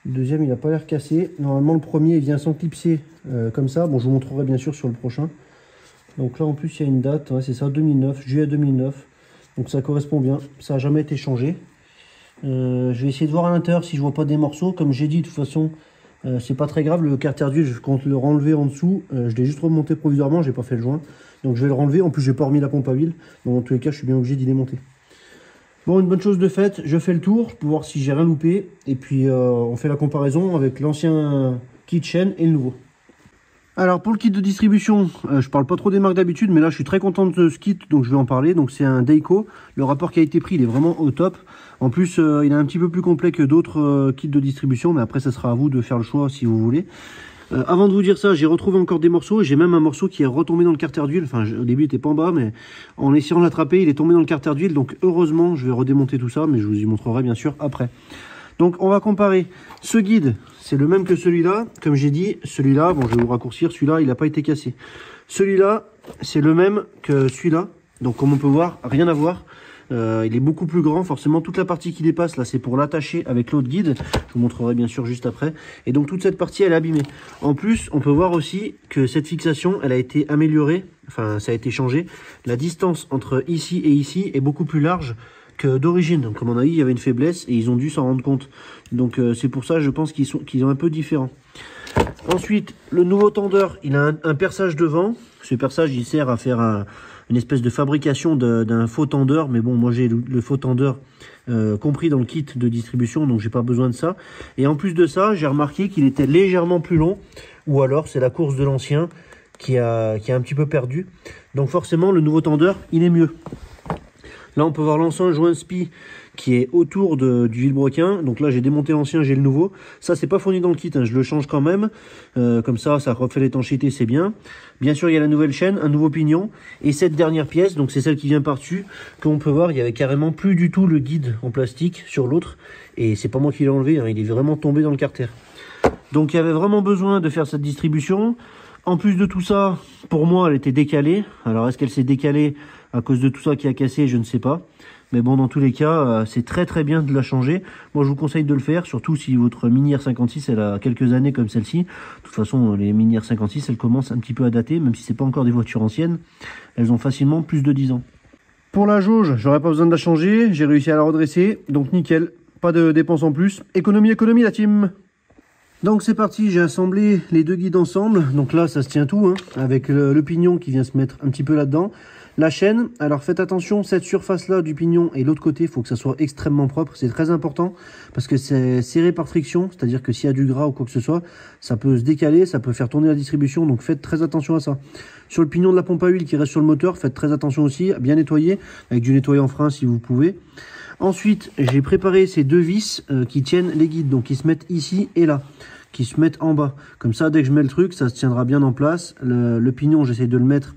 Le deuxième, il n'a pas l'air cassé. Normalement, le premier, il vient s'enclipser comme ça. Bon, je vous montrerai bien sûr sur le prochain. Donc là, en plus, il y a une date. Ouais, c'est ça, 2009, juillet 2009. Donc ça correspond bien. Ça n'a jamais été changé. Je vais essayer de voir à l'intérieur si je vois pas des morceaux. Comme j'ai dit, de toute façon, c'est pas très grave. Le carter d'huile, je compte le renlever en dessous. Je l'ai juste remonté provisoirement, j'ai pas fait le joint. Donc je vais le renlever. En plus, j'ai pas remis la pompe à huile. Donc dans tous les cas, je suis bien obligé d'y démonter. Bon, une bonne chose de faite, je fais le tour pour voir si j'ai rien loupé. Et puis on fait la comparaison avec l'ancien kit chaîne et le nouveau. Alors pour le kit de distribution, je parle pas trop des marques d'habitude, mais là je suis très content de ce kit, donc je vais en parler. Donc c'est un Dayco, le rapport qualité-prix il est vraiment au top. En plus il est un petit peu plus complet que d'autres kits de distribution, mais après ça sera à vous de faire le choix si vous voulez. Avant de vous dire ça, j'ai retrouvé encore des morceaux, et j'ai même un morceau qui est retombé dans le carter d'huile. Enfin au début il était pas en bas, mais en essayant de l'attraper il est tombé dans le carter d'huile, donc heureusement je vais redémonter tout ça, mais je vous y montrerai bien sûr après. Donc on va comparer ce guide, c'est le même que celui-là. Comme j'ai dit, celui-là, bon je vais vous raccourcir, celui-là il n'a pas été cassé. Celui-là, c'est le même que celui-là. Donc comme on peut voir, rien à voir. Il est beaucoup plus grand, forcément toute la partie qui dépasse là c'est pour l'attacher avec l'autre guide. Je vous montrerai bien sûr juste après. Et donc toute cette partie elle est abîmée. En plus on peut voir aussi que cette fixation elle a été améliorée, enfin ça a été changé. La distance entre ici et ici est beaucoup plus large que d'origine. Donc comme on a dit, il y avait une faiblesse et ils ont dû s'en rendre compte. Donc c'est pour ça je pense qu'ils sont un peu différents. Ensuite, le nouveau tendeur, il a un perçage devant. Ce perçage, il sert à faire une espèce de fabrication d'un faux tendeur. Mais bon, moi j'ai le faux tendeur compris dans le kit de distribution, donc j'ai pas besoin de ça. Et en plus de ça, j'ai remarqué qu'il était légèrement plus long. Ou alors c'est la course de l'ancien qui a un petit peu perdu. Donc forcément, le nouveau tendeur, il est mieux. Là, on peut voir l'ancien joint SPI qui est autour du vilebrequin. Donc là, j'ai démonté l'ancien, j'ai le nouveau. Ça, c'est pas fourni dans le kit, hein. Je le change quand même. Comme ça refait l'étanchéité, c'est bien. Bien sûr, il y a la nouvelle chaîne, un nouveau pignon. Et cette dernière pièce, donc c'est celle qui vient par-dessus, qu'on peut voir, il y avait carrément plus du tout le guide en plastique sur l'autre. Et c'est pas moi qui l'ai enlevé, hein. Il est vraiment tombé dans le carter. Donc il y avait vraiment besoin de faire cette distribution. En plus de tout ça, pour moi, elle était décalée. Alors, est-ce qu'elle s'est décalée à cause de tout ça qui a cassé? Je ne sais pas. Mais bon, dans tous les cas, c'est très bien de la changer. Moi, je vous conseille de le faire, surtout si votre Mini R56, elle a quelques années comme celle-ci. De toute façon, les Mini R56, elles commencent un petit peu à dater, même si c'est pas encore des voitures anciennes. Elles ont facilement plus de 10 ans. Pour la jauge, j'aurais pas besoin de la changer. J'ai réussi à la redresser, donc nickel. Pas de dépenses en plus. Économie la team. Donc c'est parti, j'ai assemblé les deux guides ensemble. Donc là, ça se tient tout, hein, avec le pignon qui vient se mettre un petit peu là-dedans. La chaîne, alors faites attention, cette surface-là du pignon et l'autre côté, il faut que ça soit extrêmement propre. C'est très important parce que c'est serré par friction, c'est-à-dire que s'il y a du gras ou quoi que ce soit, ça peut se décaler, ça peut faire tourner la distribution. Donc faites très attention à ça. Sur le pignon de la pompe à huile qui reste sur le moteur, faites très attention aussi à bien nettoyer, avec du nettoyant frein si vous pouvez. Ensuite, j'ai préparé ces deux vis qui tiennent les guides, donc qui se mettent ici et là, qui se mettent en bas. Comme ça, dès que je mets le truc, ça se tiendra bien en place. Le pignon, j'essaie de le mettre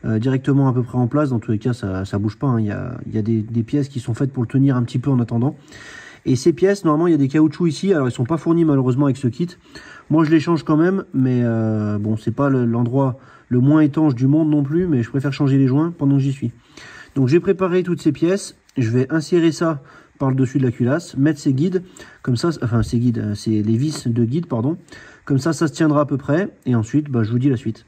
directement à peu près en place. Dans tous les cas, ça bouge pas, hein. Il y a des pièces qui sont faites pour le tenir un petit peu en attendant. Et ces pièces, normalement, il y a des caoutchoucs ici. Alors, ils sont pas fournis malheureusement avec ce kit. Moi, je les change quand même, mais bon, c'est pas l'endroit le moins étanche du monde non plus, mais je préfère changer les joints pendant que j'y suis. Donc, j'ai préparé toutes ces pièces. Je vais insérer ça par le dessus de la culasse, mettre ces guides, comme ça, enfin ces guides, c'est les vis de guide, pardon. Comme ça se tiendra à peu près. Et ensuite, bah, je vous dis la suite.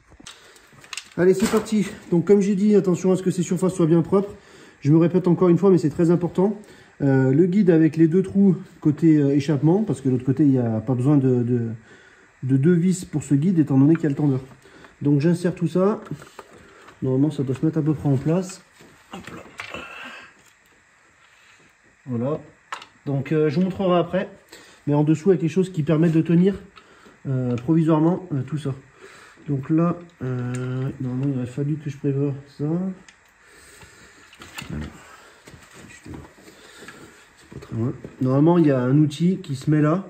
Allez, c'est parti. Donc comme j'ai dit, attention à ce que ces surfaces soient bien propres. Je me répète encore une fois, mais c'est très important. Le guide avec les deux trous côté échappement, parce que de l'autre côté, il n'y a pas besoin de deux vis pour ce guide, étant donné qu'il y a le tendeur. Donc j'insère tout ça. Normalement, ça doit se mettre à peu près en place. Hop là. Voilà. Donc je vous montrerai après. Mais en dessous, avec les choses qui permettent de tenir provisoirement tout ça. Donc là, normalement il aurait fallu que je prévoie ça. Alors, c'est pas très loin. Normalement il y a un outil qui se met là.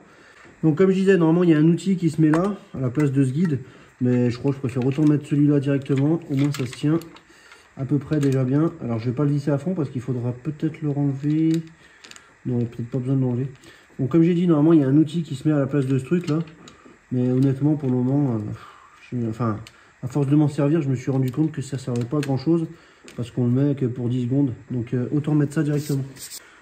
Donc comme je disais, normalement il y a un outil qui se met là, à la place de ce guide. Mais je crois que je préfère autant mettre celui-là directement. Au moins ça se tient à peu près déjà bien. Alors je vais pas le lisser à fond parce qu'il faudra peut-être le renlever. Non, il n'y a peut-être pas besoin de l'enlever. Donc comme j'ai dit, normalement il y a un outil qui se met à la place de ce truc là. Mais honnêtement pour le moment, enfin à force de m'en servir, je me suis rendu compte que ça ne servait pas à grand chose. Parce qu'on le met que pour 10 secondes. Donc autant mettre ça directement.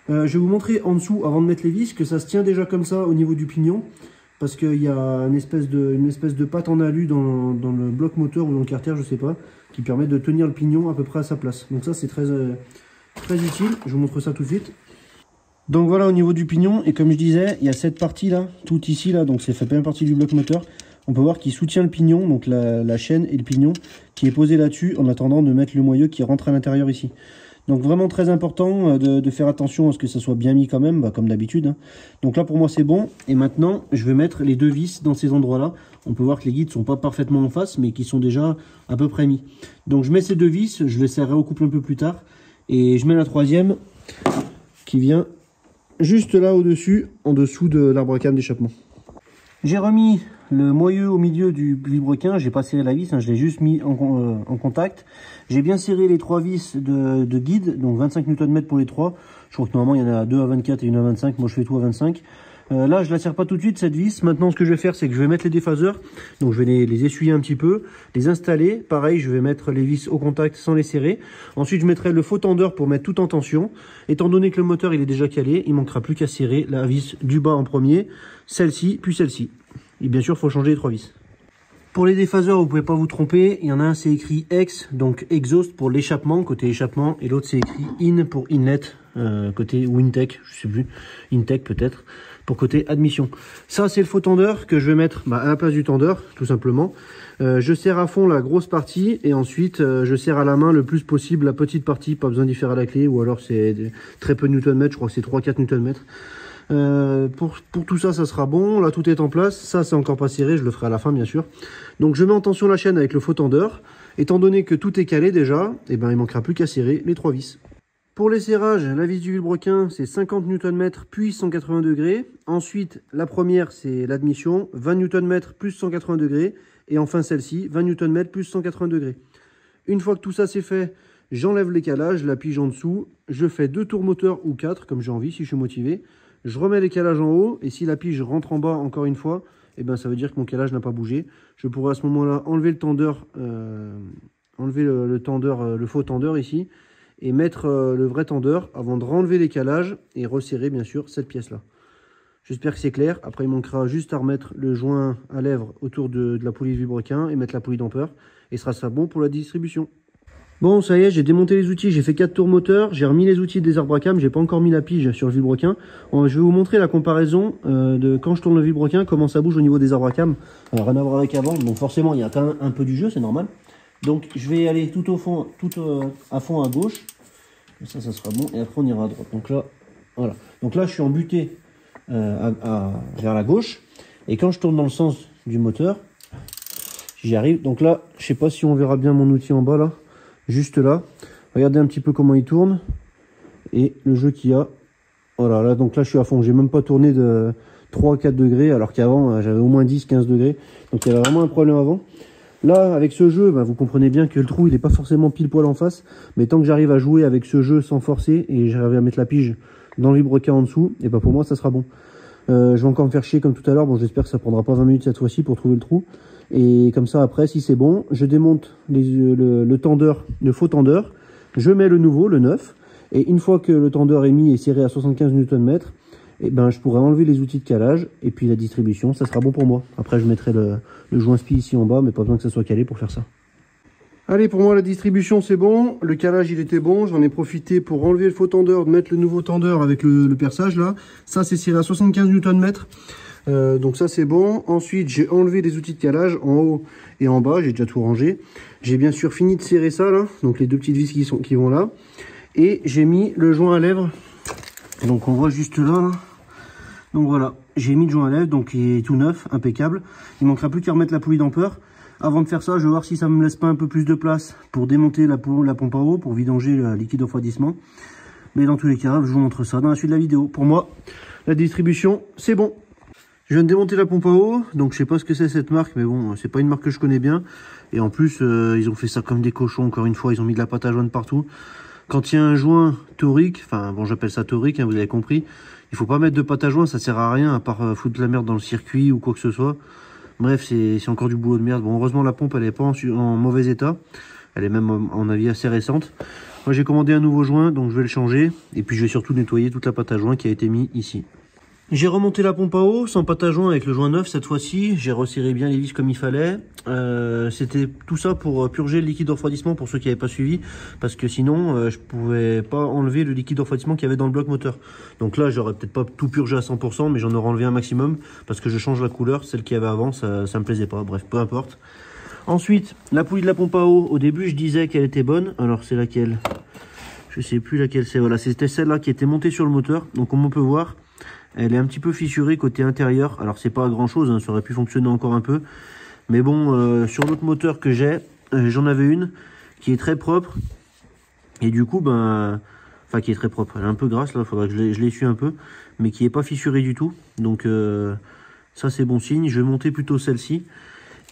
Je vais vous montrer en dessous, avant de mettre les vis, que ça se tient déjà comme ça au niveau du pignon. Parce qu'il y a une espèce de patte en alu dans le bloc moteur ou dans le carter, je sais pas, qui permet de tenir le pignon à peu près à sa place. Donc ça c'est très utile. Je vous montre ça tout de suite. Donc voilà au niveau du pignon, et comme je disais, il y a cette partie là, tout ici là, donc ça fait bien partie du bloc moteur. On peut voir qu'il soutient le pignon, donc la chaîne et le pignon qui est posé là-dessus en attendant de mettre le moyeu qui rentre à l'intérieur ici. Donc vraiment très important de faire attention à ce que ça soit bien mis quand même, comme d'habitude. Hein. Donc là pour moi c'est bon, et maintenant je vais mettre les deux vis dans ces endroits-là. On peut voir que les guides ne sont pas parfaitement en face, mais qui sont déjà à peu près mis. Donc je mets ces deux vis, je les serrerai au couple un peu plus tard, et je mets la troisième qui vient juste là au-dessus, en dessous de l'arbre à cam d'échappement. J'ai remis le moyeu au milieu du vilebrequin, j'ai pas serré la vis, hein, je l'ai juste mis en contact. J'ai bien serré les trois vis de guide, donc 25 Nm pour les trois. Je crois que normalement il y en a deux à 24 et une à 25, moi je fais tout à 25. Là je la serre pas tout de suite cette vis. Maintenant ce que je vais faire c'est que je vais mettre les déphaseurs, donc je vais les essuyer un petit peu, les installer. Pareil, je vais mettre les vis au contact sans les serrer. Ensuite je mettrai le faux tendeur pour mettre tout en tension. Étant donné que le moteur il est déjà calé, il manquera plus qu'à serrer la vis du bas en premier, celle-ci puis celle-ci. Et bien sûr il faut changer les trois vis. Pour les déphaseurs, vous pouvez pas vous tromper, il y en a un c'est écrit EX, donc exhaust pour l'échappement, côté échappement, et l'autre c'est écrit IN pour inlet, côté ou intake, je sais plus, intake peut-être, pour côté admission. Ça c'est le faux tendeur que je vais mettre à la place du tendeur, tout simplement. Je serre à fond la grosse partie, et ensuite je serre à la main le plus possible la petite partie, pas besoin d'y faire à la clé, ou alors c'est très peu de Nm, je crois que c'est 3-4 Nm. Pour tout ça, ça sera bon. Là, tout est en place. Ça, c'est encore pas serré. Je le ferai à la fin, bien sûr. Donc, je mets en tension la chaîne avec le faux tendeur. Étant donné que tout est calé déjà, eh ben, il manquera plus qu'à serrer les trois vis. Pour les serrages, la vis du vilebrequin, c'est 50 Nm puis 180 degrés. Ensuite, la première, c'est l'admission, 20 Nm plus 180 degrés. Et enfin, celle-ci, 20 Nm plus 180 degrés. Une fois que tout ça c'est fait, j'enlève les calages, la pige en dessous. Je fais 2 tours moteur ou 4, comme j'ai envie, si je suis motivé. Je remets les calages en haut, et si la pige rentre en bas encore une fois, eh ben ça veut dire que mon calage n'a pas bougé. Je pourrais à ce moment-là enlever le tendeur, le faux tendeur ici, et mettre le vrai tendeur avant de renlever les calages et resserrer bien sûr cette pièce-là. J'espère que c'est clair. Après, il manquera juste à remettre le joint à lèvres autour de la poulie de vilebrequin et mettre la poulie d'ampère, et ce sera ça bon pour la distribution. Bon, ça y est, j'ai démonté les outils, j'ai fait 4 tours moteur, j'ai remis les outils des arbres à cam, j'ai pas encore mis la pige sur le vilebrequin. Je vais vous montrer la comparaison de quand je tourne le vilebrequin, comment ça bouge au niveau des arbres à cam. Rien à voir avec avant, donc forcément il y a quand même un peu du jeu, c'est normal. Donc je vais aller tout au fond, à fond à gauche, ça sera bon, et après on ira à droite. Donc là, voilà. Donc là je suis en butée vers la gauche, et quand je tourne dans le sens du moteur, j'y arrive. Donc là, je sais pas si on verra bien mon outil en bas là. Juste là, regardez un petit peu comment il tourne et le jeu qu'il y a. Voilà, là donc là je suis à fond, j'ai même pas tourné de 3 à 4 degrés alors qu'avant j'avais au moins 10-15 degrés, donc il y avait vraiment un problème avant. Là avec ce jeu, vous comprenez bien que le trou il n'est pas forcément pile poil en face, mais tant que j'arrive à jouer avec ce jeu sans forcer et j'arrive à mettre la pige dans le vilebrequin en dessous, et pour moi ça sera bon. Je vais encore me faire chier comme tout à l'heure, bon j'espère que ça prendra pas 20 minutes cette fois-ci pour trouver le trou. Et comme ça après, si c'est bon, je démonte le tendeur, le faux tendeur, je mets le nouveau, le 9, et une fois que le tendeur est mis et serré à 75 Nm, et ben je pourrai enlever les outils de calage, et puis la distribution, ça sera bon pour moi. Après je mettrai le joint spi ici en bas, mais pas besoin que ça soit calé pour faire ça. Allez, pour moi la distribution c'est bon, le calage il était bon, j'en ai profité pour enlever le faux tendeur, de mettre le nouveau tendeur avec le perçage là. Ça c'est serré à 75 Nm. Donc ça c'est bon. Ensuite j'ai enlevé les outils de calage en haut et en bas, j'ai déjà tout rangé. J'ai bien sûr fini de serrer ça là, donc les deux petites vis qui vont là. Et j'ai mis le joint à lèvres, donc on voit juste là. Donc voilà, j'ai mis le joint à lèvres, donc il est tout neuf, impeccable. Il manquera plus qu'à remettre la poulie d'ampère. Avant de faire ça, je vais voir si ça me laisse pas un peu plus de place pour démonter la pompe à eau, pour vidanger le liquide de refroidissement. Mais dans tous les cas, je vous montre ça dans la suite de la vidéo. Pour moi, la distribution, c'est bon. Je viens de démonter la pompe à eau, donc je sais pas ce que c'est cette marque, mais bon, c'est pas une marque que je connais bien. Et en plus, ils ont fait ça comme des cochons, encore une fois, ils ont mis de la pâte à joindre partout. Quand il y a un joint torique, enfin bon, j'appelle ça torique, hein, vous avez compris, il faut pas mettre de pâte à joint, ça sert à rien, à part foutre de la merde dans le circuit ou quoi que ce soit. Bref, c'est encore du boulot de merde. Bon, heureusement, la pompe, elle est pas en mauvais état. Elle est même, en avis, assez récente. Moi, j'ai commandé un nouveau joint, donc je vais le changer. Et puis, je vais surtout nettoyer toute la pâte à joint qui a été mise ici. J'ai remonté la pompe à eau sans pâte à joint avec le joint neuf cette fois-ci. J'ai resserré bien les vis comme il fallait. C'était tout ça pour purger le liquide de refroidissement pour ceux qui n'avaient pas suivi. Parce que sinon, je pouvais pas enlever le liquide de refroidissement qu'il y avait dans le bloc moteur. Donc là, j'aurais peut-être pas tout purgé à 100%, mais j'en aurais enlevé un maximum. Parce que je change la couleur, celle qu'il y avait avant, ça me plaisait pas. Bref, peu importe. Ensuite, la poulie de la pompe à eau. Au début, je disais qu'elle était bonne. Alors, c'est laquelle? Je sais plus laquelle c'est. Voilà, c'était celle-là qui était montée sur le moteur. Donc, comme on peut voir, elle est un petit peu fissurée côté intérieur. Alors c'est pas grand chose, hein, ça aurait pu fonctionner encore un peu. Mais bon, sur l'autre moteur que j'ai, j'en avais une qui est très propre. Et du coup, ben, enfin qui est très propre. Elle est un peu grasse là, il faudrait que je l'essuie un peu. Mais qui est pas fissurée du tout. Donc ça c'est bon signe. Je vais monter plutôt celle-ci.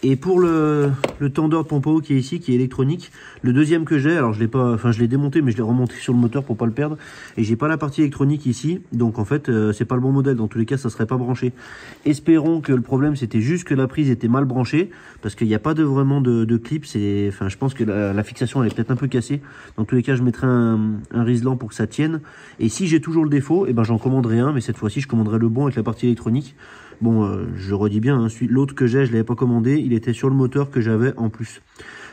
Et pour le tendeur de pompe à eau qui est ici, qui est électronique, le deuxième que j'ai, alors je l'ai pas, enfin je l'ai démonté, mais je l'ai remonté sur le moteur pour pas le perdre. Et j'ai pas la partie électronique ici, donc en fait c'est pas le bon modèle. Dans tous les cas, ça serait pas branché. Espérons que le problème c'était juste que la prise était mal branchée, parce qu'il n'y a pas vraiment de clip. Enfin je pense que la fixation elle est peut-être un peu cassée. Dans tous les cas, je mettrai un riselant pour que ça tienne. Et si j'ai toujours le défaut, et ben j'en commanderai un, mais cette fois-ci je commanderai le bon avec la partie électronique. Bon, je redis bien, hein, l'autre que j'ai, je ne l'avais pas commandé, il était sur le moteur que j'avais en plus.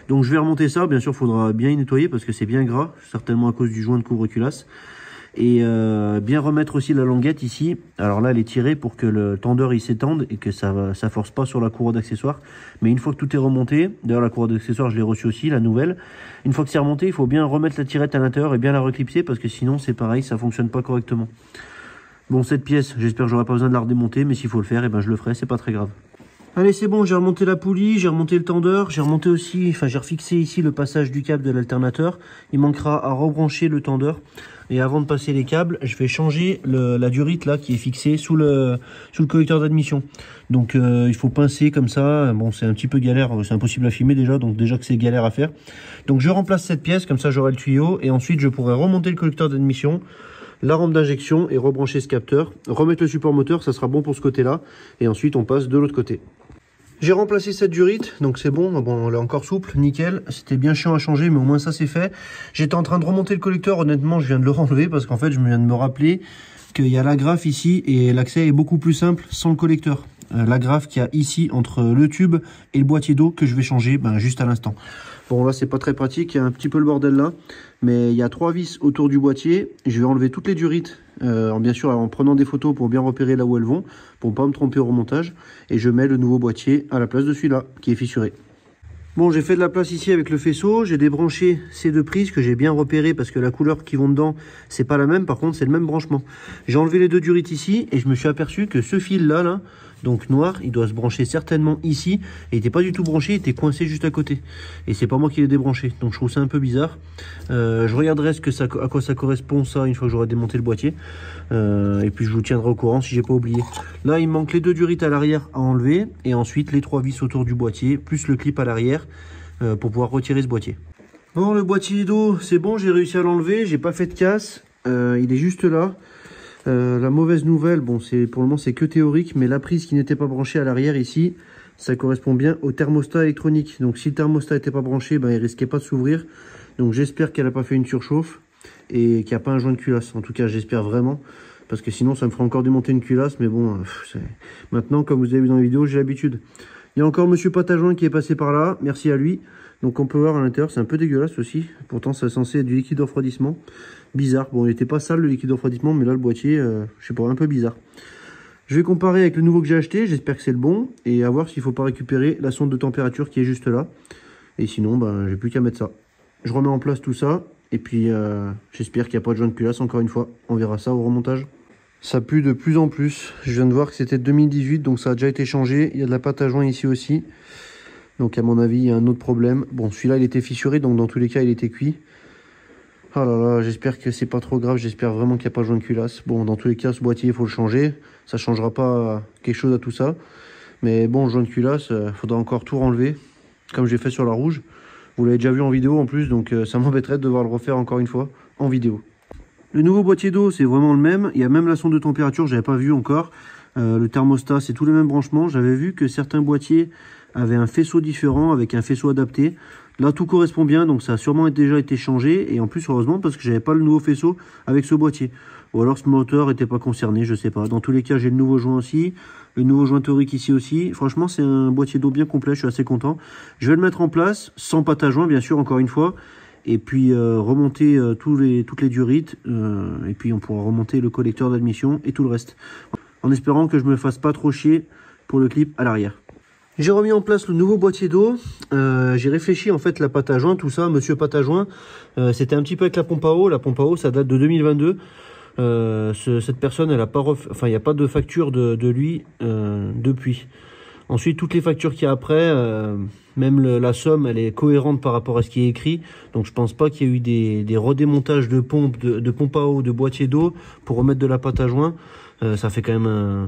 Donc je vais remonter ça, bien sûr, il faudra bien y nettoyer parce que c'est bien gras, certainement à cause du joint de couvre-culasse. Et bien remettre aussi la languette ici. Alors là, elle est tirée pour que le tendeur il s'étende et que ça force pas sur la courroie d'accessoires. Mais une fois que tout est remonté, d'ailleurs la courroie d'accessoires, je l'ai reçue aussi, la nouvelle. Une fois que c'est remonté, il faut bien remettre la tirette à l'intérieur et bien la reclipser parce que sinon c'est pareil, ça fonctionne pas correctement. Bon, cette pièce, j'espère que j'aurai pas besoin de la redémonter, mais s'il faut le faire, et ben je le ferai, c'est pas très grave. Allez, c'est bon, j'ai remonté la poulie, j'ai remonté le tendeur, j'ai remonté aussi, enfin j'ai refixé ici le passage du câble de l'alternateur. Il manquera à rebrancher le tendeur. Et avant de passer les câbles, je vais changer la durite là qui est fixée sous le collecteur d'admission. Donc il faut pincer comme ça. Bon, c'est un petit peu galère, c'est impossible à filmer déjà, donc déjà que c'est galère à faire. Donc je remplace cette pièce, comme ça j'aurai le tuyau, et ensuite je pourrai remonter le collecteur d'admission, la rampe d'injection et rebrancher ce capteur, remettre le support moteur, ça sera bon pour ce côté-là, et ensuite on passe de l'autre côté. J'ai remplacé cette durite, donc c'est bon, elle est encore souple, nickel. C'était bien chiant à changer, mais au moins ça c'est fait. J'étais en train de remonter le collecteur, honnêtement je viens de le renlever parce qu'en fait je viens de me rappeler qu'il y a l'agrafe ici et l'accès est beaucoup plus simple sans le collecteur. L'agrafe qu'il y a ici entre le tube et le boîtier d'eau que je vais changer juste à l'instant. Bon là c'est pas très pratique, il y a un petit peu le bordel là, mais il y a 3 vis autour du boîtier. Je vais enlever toutes les durites, bien sûr en prenant des photos pour bien repérer là où elles vont, pour pas me tromper au remontage. Et je mets le nouveau boîtier à la place de celui-là, qui est fissuré. Bon, j'ai fait de la place ici avec le faisceau, j'ai débranché ces deux prises que j'ai bien repérées parce que la couleur qui vont dedans, c'est pas la même, par contre c'est le même branchement. J'ai enlevé les deux durites ici et je me suis aperçu que ce fil là, donc noir, il doit se brancher certainement ici, et il n'était pas du tout branché, il était coincé juste à côté. Et c'est pas moi qui l'ai débranché, donc je trouve ça un peu bizarre. Je regarderai à quoi ça correspond ça une fois que j'aurai démonté le boîtier. Et puis je vous tiendrai au courant si j'ai pas oublié. Là il me manque les deux durites à l'arrière à enlever, et ensuite les 3 vis autour du boîtier, plus le clip à l'arrière, pour pouvoir retirer ce boîtier. Bon, le boîtier d'eau c'est bon, j'ai réussi à l'enlever, j'ai pas fait de casse, il est juste là. La mauvaise nouvelle, bon pour le moment c'est que théorique, mais la prise qui n'était pas branchée à l'arrière ici, ça correspond bien au thermostat électronique. Donc si le thermostat n'était pas branché, il risquait pas de s'ouvrir. Donc j'espère qu'elle n'a pas fait une surchauffe et qu'il n'y a pas un joint de culasse. En tout cas j'espère vraiment, parce que sinon ça me fera encore démonter une culasse. Mais bon, maintenant comme vous avez vu dans la vidéo, j'ai l'habitude. Il y a encore monsieur pâte à joint qui est passé par là, merci à lui. Donc on peut voir à l'intérieur, c'est un peu dégueulasse aussi. Pourtant c'est censé être du liquide de refroidissement. Bizarre, bon il n'était pas sale le liquide de refroidissement, mais là le boîtier, je sais pas, un peu bizarre. Je vais comparer avec le nouveau que j'ai acheté, j'espère que c'est le bon. Et à voir s'il ne faut pas récupérer la sonde de température qui est juste là. Et sinon, j'ai plus qu'à mettre ça. Je remets en place tout ça. Et puis j'espère qu'il n'y a pas de joint de culasse encore une fois. On verra ça au remontage. Ça pue de plus en plus. Je viens de voir que c'était 2018, donc ça a déjà été changé. Il y a de la pâte à joint ici aussi. Donc à mon avis, il y a un autre problème. Bon, celui-là, il était fissuré, donc dans tous les cas, il était cuit. Oh là là, j'espère que c'est pas trop grave, j'espère vraiment qu'il n'y a pas de joint de culasse. Bon, dans tous les cas, ce boîtier, il faut le changer. Ça changera pas quelque chose à tout ça. Mais bon, joint de culasse, faudra encore tout renlever, comme j'ai fait sur la rouge. Vous l'avez déjà vu en vidéo en plus, donc ça m'embêterait de devoir le refaire encore une fois en vidéo. Le nouveau boîtier d'eau, c'est vraiment le même. Il y a même la sonde de température, j'avais pas vu encore. Le thermostat, c'est tous les mêmes branchements. J'avais vu que certains boîtiers avaient un faisceau différent, avec un faisceau adapté. Là, tout correspond bien, donc ça a sûrement déjà été changé. Et en plus, heureusement, parce que j'avais pas le nouveau faisceau avec ce boîtier. Ou alors ce moteur n'était pas concerné, je sais pas. Dans tous les cas, j'ai le nouveau joint aussi. Le nouveau joint torique ici aussi. Franchement, c'est un boîtier d'eau bien complet, je suis assez content. Je vais le mettre en place, sans pâte à joint, bien sûr, encore une fois. Et puis remonter toutes les durites. Et puis on pourra remonter le collecteur d'admission et tout le reste. En espérant que je me fasse pas trop chier pour le clip à l'arrière. J'ai remis en place le nouveau boîtier d'eau. J'ai réfléchi en fait la pâte à joint, tout ça, monsieur pâte à joint. C'était un petit peu avec la pompe à eau. La pompe à eau, ça date de 2022. Cette personne, elle a pas enfin, il n'y a pas de facture de lui depuis. Ensuite, toutes les factures qu'il y a après, même la somme, elle est cohérente par rapport à ce qui est écrit. Donc, je pense pas qu'il y ait eu des redémontages de pompes, de pompes à eau, de boîtier d'eau pour remettre de la pâte à joint. Ça fait quand même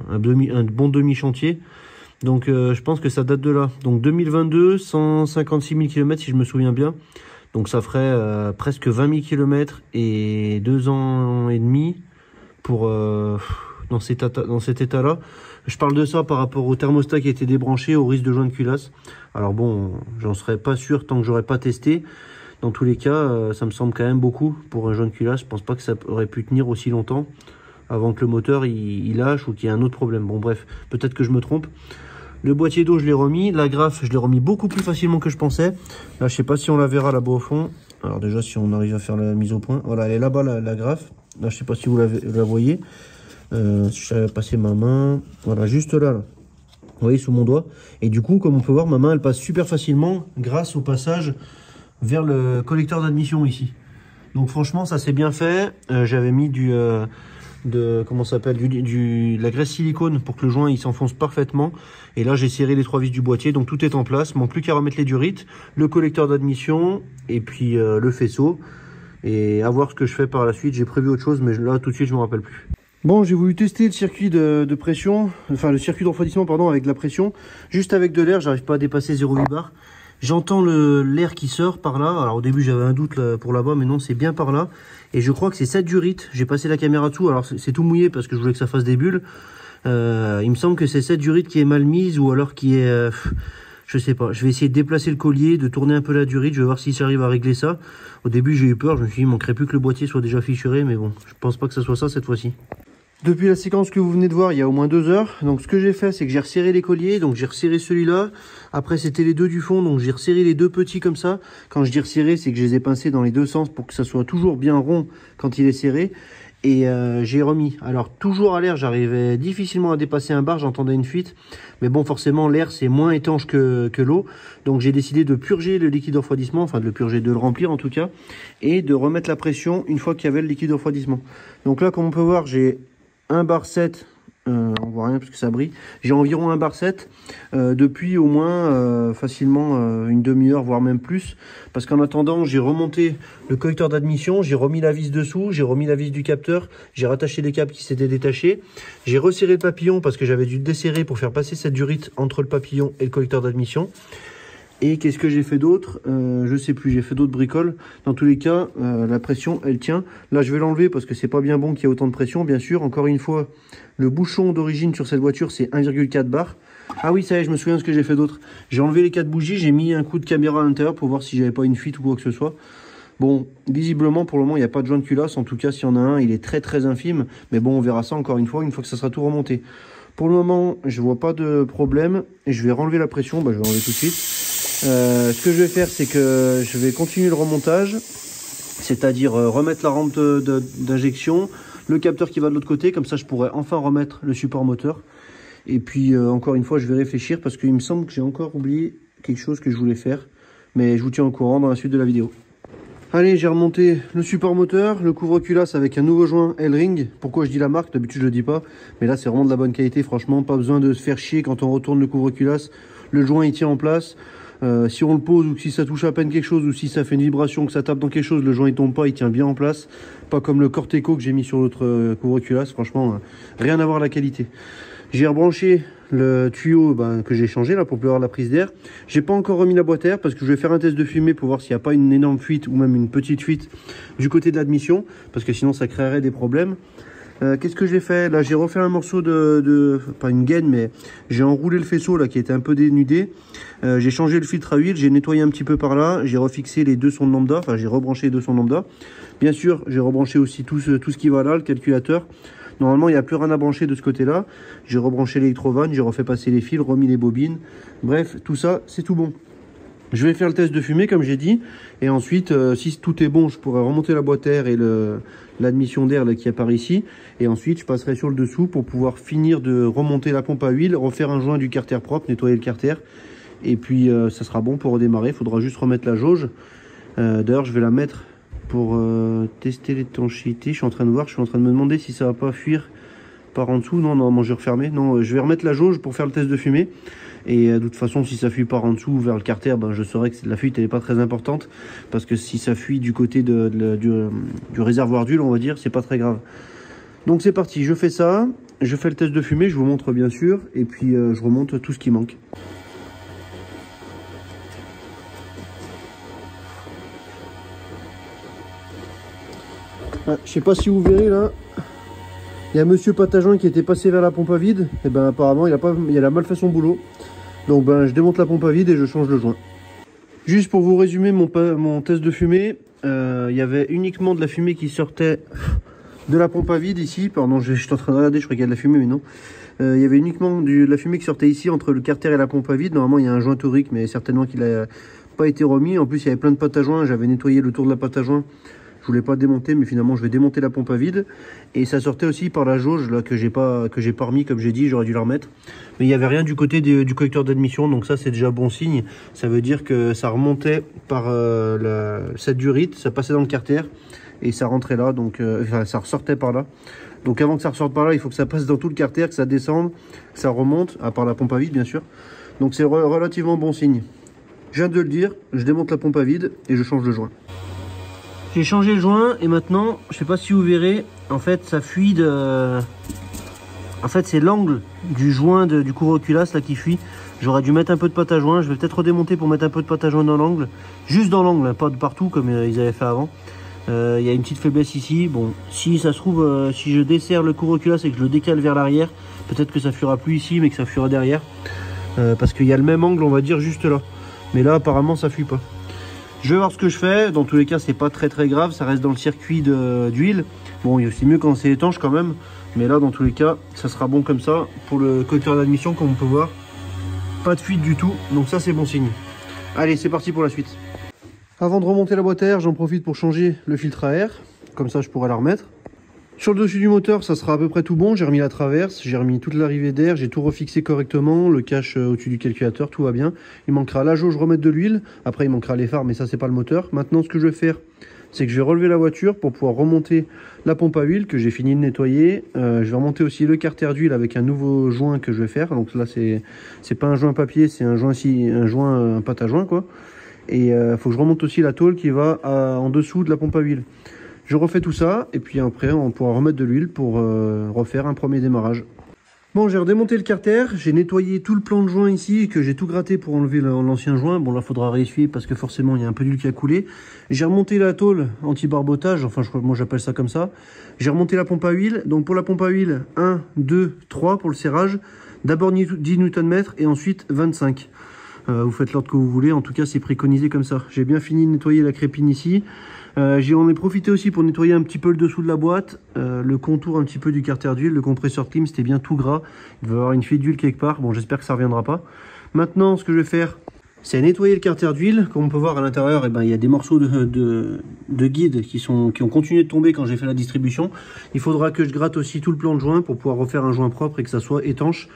un bon demi-chantier. Donc, je pense que ça date de là. Donc, 2022, 156 000 km si je me souviens bien. Donc, ça ferait presque 20 000 km et 2 ans et demi pour dans cet état-là. Je parle de ça par rapport au thermostat qui a été débranché, au risque de joint de culasse. Alors bon, j'en serais pas sûr tant que j'aurais pas testé. Dans tous les cas, ça me semble quand même beaucoup pour un joint de culasse. Je pense pas que ça aurait pu tenir aussi longtemps avant que le moteur il lâche ou qu'il y ait un autre problème. Bon bref, peut-être que je me trompe. Le boîtier d'eau, je l'ai remis. La graffe, je l'ai remis beaucoup plus facilement que je pensais. Là, je sais pas si on la verra là-bas au fond. Alors déjà, si on arrive à faire la mise au point. Voilà, elle est là-bas, la graffe. Là, je sais pas si vous la voyez. Si j'avais passé ma main, voilà, juste là, vous voyez, sous mon doigt. Et du coup, comme on peut voir, ma main, elle passe super facilement grâce au passage vers le collecteur d'admission ici. Donc franchement, ça c'est bien fait. J'avais mis comment ça s'appelle, de la graisse silicone pour que le joint il s'enfonce parfaitement. Et là, j'ai serré les 3 vis du boîtier, donc tout est en place. Il manque plus qu'à remettre les durites, le collecteur d'admission et puis le faisceau. Et à voir ce que je fais par la suite. J'ai prévu autre chose, mais là, tout de suite, je me rappelle plus. Bon, j'ai voulu tester le circuit de pression, enfin le circuit de refroidissement, pardon, avec de la pression. Juste avec de l'air, j'arrive pas à dépasser 0,8 bar. J'entends l'air qui sort par là. Alors au début, j'avais un doute là, pour là-bas, mais non, c'est bien par là. Et je crois que c'est 7 durites. J'ai passé la caméra dessous, alors c'est tout mouillé parce que je voulais que ça fasse des bulles. Il me semble que c'est cette durite qui est mal mise ou alors qui est... je sais pas, je vais essayer de déplacer le collier, de tourner un peu la durite, je vais voir si j'arrive à régler ça. Au début j'ai eu peur, je me suis dit il manquerait plus que le boîtier soit déjà fissuré, mais bon, je pense pas que ça soit ça cette fois-ci. Depuis la séquence que vous venez de voir, il y a au moins 2 heures. Donc ce que j'ai fait, c'est que j'ai resserré les colliers. Donc j'ai resserré celui-là. Après c'était les deux du fond, donc j'ai resserré les deux petits comme ça. Quand je dis resserré, c'est que je les ai pincés dans les deux sens pour que ça soit toujours bien rond quand il est serré. Et j'ai remis. Alors toujours à l'air, j'arrivais difficilement à dépasser un bar, j'entendais une fuite. Mais bon, forcément l'air c'est moins étanche que l'eau. Donc j'ai décidé de purger le liquide de refroidissement, enfin de le purger, de le remplir en tout cas. Et de remettre la pression une fois qu'il y avait le liquide de refroidissement. Donc là comme on peut voir, j'ai 1 bar 7, on voit rien parce que ça brille. J'ai environ 1 bar 7 depuis au moins facilement une demi-heure, voire même plus. Parce qu'en attendant, j'ai remonté le collecteur d'admission, j'ai remis la vis dessous, j'ai remis la vis du capteur, j'ai rattaché les câbles qui s'étaient détachés. J'ai resserré le papillon parce que j'avais dû desserrer pour faire passer cette durite entre le papillon et le collecteur d'admission. Et qu'est-ce que j'ai fait d'autre? Je sais plus, j'ai fait d'autres bricoles. Dans tous les cas, la pression, elle tient. Là, je vais l'enlever parce que c'est pas bien bon qu'il y ait autant de pression, bien sûr. Encore une fois, le bouchon d'origine sur cette voiture, c'est 1,4 bar. Ah oui, ça y est, je me souviens de ce que j'ai fait d'autre. J'ai enlevé les 4 bougies, j'ai mis un coup de caméra à l'intérieur pour voir si j'avais pas une fuite ou quoi que ce soit. Bon, visiblement, pour le moment, il n'y a pas de joint de culasse. En tout cas, s'il y en a un, il est très très infime. Mais bon, on verra ça encore une fois que ça sera tout remonté. Pour le moment, je vois pas de problème. Et je vais renlever la pression. Bah, je vais enlever tout de suite. Ce que je vais faire, c'est que je vais continuer le remontage, c'est-à-dire remettre la rampe d'injection, le capteur qui va de l'autre côté, comme ça je pourrai enfin remettre le support moteur. Et puis encore une fois, je vais réfléchir parce qu'il me semble que j'ai encore oublié quelque chose que je voulais faire, mais je vous tiens au courant dans la suite de la vidéo. Allez, j'ai remonté le support moteur, le couvre-culasse avec un nouveau joint L-Ring. Pourquoi je dis la marque? D'habitude je le dis pas, mais là c'est vraiment de la bonne qualité, franchement, pas besoin de se faire chier quand on retourne le couvre-culasse. Le joint il tient en place. Si on le pose ou si ça touche à peine quelque chose ou si ça fait une vibration, que ça tape dans quelque chose, le joint il tombe pas, il tient bien en place. Pas comme le Corteco que j'ai mis sur l'autre couvre-culasse, franchement, rien à voir la qualité. J'ai rebranché le tuyau que j'ai changé là pour pouvoir avoir la prise d'air. J'ai pas encore remis la boîte à air parce que je vais faire un test de fumée pour voir s'il n'y a pas une énorme fuite ou même une petite fuite du côté de l'admission, parce que sinon ça créerait des problèmes. Qu'est-ce que j'ai fait? Là j'ai refait un morceau pas une gaine, mais j'ai enroulé le faisceau là qui était un peu dénudé. J'ai changé le filtre à huile, j'ai nettoyé un petit peu par là, j'ai refixé les deux sondes lambda, enfin j'ai rebranché les deux sondes lambda. Bien sûr j'ai rebranché aussi tout ce qui va là, le calculateur. Normalement il n'y a plus rien à brancher de ce côté là. J'ai rebranché l'électrovanne, j'ai refait passer les fils, remis les bobines. Bref, tout ça c'est tout bon. Je vais faire le test de fumée comme j'ai dit, et ensuite si tout est bon je pourrai remonter la boîte à air et l'admission d'air qui apparaît ici, et ensuite je passerai sur le dessous pour pouvoir finir de remonter la pompe à huile, refaire un joint du carter propre, nettoyer le carter, et puis ça sera bon pour redémarrer. Il faudra juste remettre la jauge. D'ailleurs je vais la mettre pour tester l'étanchéité. Je suis en train de voir, je suis en train de me demander si ça va pas fuir par en dessous. Non, normalement je vais refermer. Non, je vais remettre la jauge pour faire le test de fumée. Et de toute façon, si ça fuit par en dessous vers le carter, je saurai que la fuite elle n'est pas très importante. Parce que si ça fuit du côté du réservoir d'huile, on va dire, c'est pas très grave. Donc c'est parti, je fais ça. Je fais le test de fumée, je vous montre bien sûr. Et puis je remonte tout ce qui manque. Ah, je sais pas si vous verrez là. Il y a monsieur Patajoin qui était passé vers la pompe à vide. Et apparemment il a mal fait son boulot. Donc je démonte la pompe à vide et je change le joint. Juste pour vous résumer mon test de fumée, il y avait uniquement de la fumée qui sortait de la pompe à vide ici. Pardon, je suis en train de regarder, je crois qu'il y a de la fumée, mais non. Il y avait uniquement de la fumée qui sortait ici entre le carter et la pompe à vide. Normalement il y a un joint torique, mais certainement qu'il n'a pas été remis. En plus il y avait plein de pâte à joint, j'avais nettoyé le tour de la pâte à joint. Je voulais pas démonter, mais finalement je vais démonter la pompe à vide. Et ça sortait aussi par la jauge là que j'ai pas remis, comme j'ai dit, j'aurais dû la remettre. Mais il n'y avait rien du côté du collecteur d'admission, donc ça c'est déjà bon signe. Ça veut dire que ça remontait par cette durite, ça passait dans le carter et ça rentrait là, donc enfin, ça ressortait par là. Donc avant que ça ressorte par là, il faut que ça passe dans tout le carter, que ça descende, que ça remonte, à part la pompe à vide bien sûr. Donc c'est relativement bon signe. Je viens de le dire, je démonte la pompe à vide et je change le joint. J'ai changé le joint et maintenant, je sais pas si vous verrez, en fait ça fuit de... En fait c'est l'angle du joint du couvre-culasse là qui fuit. J'aurais dû mettre un peu de pâte à joint, je vais peut-être redémonter pour mettre un peu de pâte à joint dans l'angle. Juste dans l'angle, hein, pas de partout comme ils avaient fait avant. Il y a une petite faiblesse ici. Bon, si ça se trouve, si je desserre le couvre-culasse et que je le décale vers l'arrière, peut-être que ça fuira plus ici mais que ça fuira derrière. Parce qu'il y a le même angle on va dire juste là. Mais là apparemment ça fuit pas. Je vais voir ce que je fais. Dans tous les cas, c'est pas très grave. Ça reste dans le circuit d'huile. Bon, c'est mieux quand c'est étanche quand même. Mais là, dans tous les cas, ça sera bon comme ça. Pour le collecteur d'admission, comme on peut voir, pas de fuite du tout. Donc ça, c'est bon signe. Allez, c'est parti pour la suite. Avant de remonter la boîte à air, j'en profite pour changer le filtre à air. Comme ça, je pourrai la remettre. Sur le dessus du moteur, ça sera à peu près tout bon. J'ai remis la traverse, j'ai remis toute l'arrivée d'air, j'ai tout refixé correctement, le cache au-dessus du calculateur, tout va bien. Il manquera la jauge, remettre de l'huile. Après, il manquera les phares, mais ça, c'est pas le moteur. Maintenant, ce que je vais faire, c'est que je vais relever la voiture pour pouvoir remonter la pompe à huile que j'ai fini de nettoyer. Je vais remonter aussi le carter d'huile avec un nouveau joint que je vais faire. Donc là, c'est pas un joint papier, c'est un joint pâte à joint, quoi. Et faut que je remonte aussi la tôle qui va en dessous de la pompe à huile. Je refais tout ça et puis après on pourra remettre de l'huile pour refaire un premier démarrage. Bon, j'ai redémonté le carter, j'ai nettoyé tout le plan de joint ici, que j'ai tout gratté pour enlever l'ancien joint. Bon là, il faudra réessuyer parce que forcément il y a un peu d'huile qui a coulé. J'ai remonté la tôle anti-barbotage, enfin moi j'appelle ça comme ça. J'ai remonté la pompe à huile. Donc pour la pompe à huile, 1, 2, 3 pour le serrage. D'abord 10 Nm et ensuite 25. Vous faites l'ordre que vous voulez, en tout cas c'est préconisé comme ça. J'ai bien fini de nettoyer la crépine ici. On est profité aussi pour nettoyer un petit peu le dessous de la boîte, le contour un petit peu du carter d'huile, le compresseur clim, c'était bien tout gras. Il va y avoir une fuite d'huile quelque part, bon j'espère que ça ne reviendra pas. Maintenant ce que je vais faire, c'est nettoyer le carter d'huile. Comme on peut voir à l'intérieur, il y a des morceaux de guide qui ont continué de tomber quand j'ai fait la distribution. Il faudra que je gratte aussi tout le plan de joint pour pouvoir refaire un joint propre et que ça soit étanche.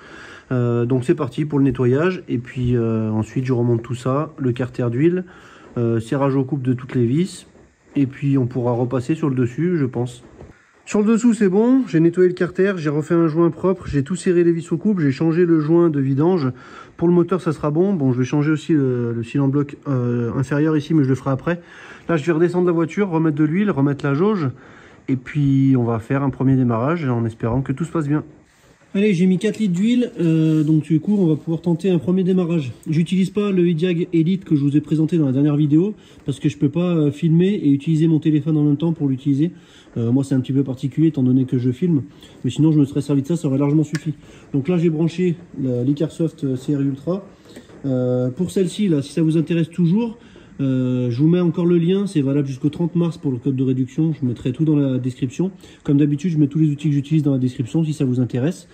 Donc c'est parti pour le nettoyage et puis ensuite je remonte tout ça, le carter d'huile, serrage au couple de toutes les vis et puis on pourra repasser sur le dessus je pense. Sur le dessous c'est bon, j'ai nettoyé le carter, j'ai refait un joint propre, j'ai tout serré les vis au couple, j'ai changé le joint de vidange. Pour le moteur ça sera bon, bon je vais changer aussi le cylindre bloc inférieur ici mais je le ferai après. Là je vais redescendre la voiture, remettre de l'huile, remettre la jauge et puis on va faire un premier démarrage en espérant que tout se passe bien. Allez, j'ai mis 4 litres d'huile, donc du coup on va pouvoir tenter un premier démarrage. J'utilise pas le eDiag Elite que je vous ai présenté dans la dernière vidéo parce que je peux pas filmer et utiliser mon téléphone en même temps pour l'utiliser. Moi c'est un petit peu particulier étant donné que je filme, mais sinon je me serais servi de ça, ça aurait largement suffi. Donc là j'ai branché l'Icarsoft CR Ultra. Pour celle-ci, là, si ça vous intéresse toujours, je vous mets encore le lien, c'est valable jusqu'au 30 mars pour le code de réduction, je mettrai tout dans la description. Comme d'habitude, je mets tous les outils que j'utilise dans la description si ça vous intéresse.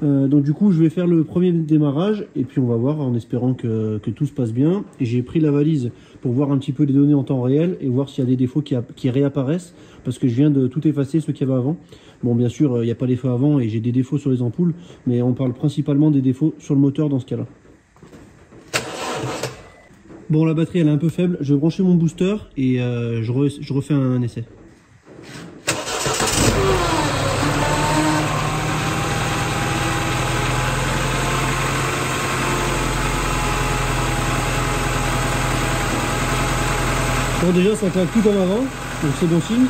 Donc du coup, je vais faire le premier démarrage et puis on va voir en espérant que tout se passe bien. Et j'ai pris la valise pour voir un petit peu les données en temps réel et voir s'il y a des défauts qui réapparaissent parce que je viens de tout effacer ce qu'il y avait avant. Bon, bien sûr, il n'y a pas d'effet avant et j'ai des défauts sur les ampoules, mais on parle principalement des défauts sur le moteur dans ce cas-là. Bon, la batterie elle est un peu faible, je vais brancher mon booster et je refais un essai. Bon, déjà ça claque tout comme avant, donc c'est bon signe.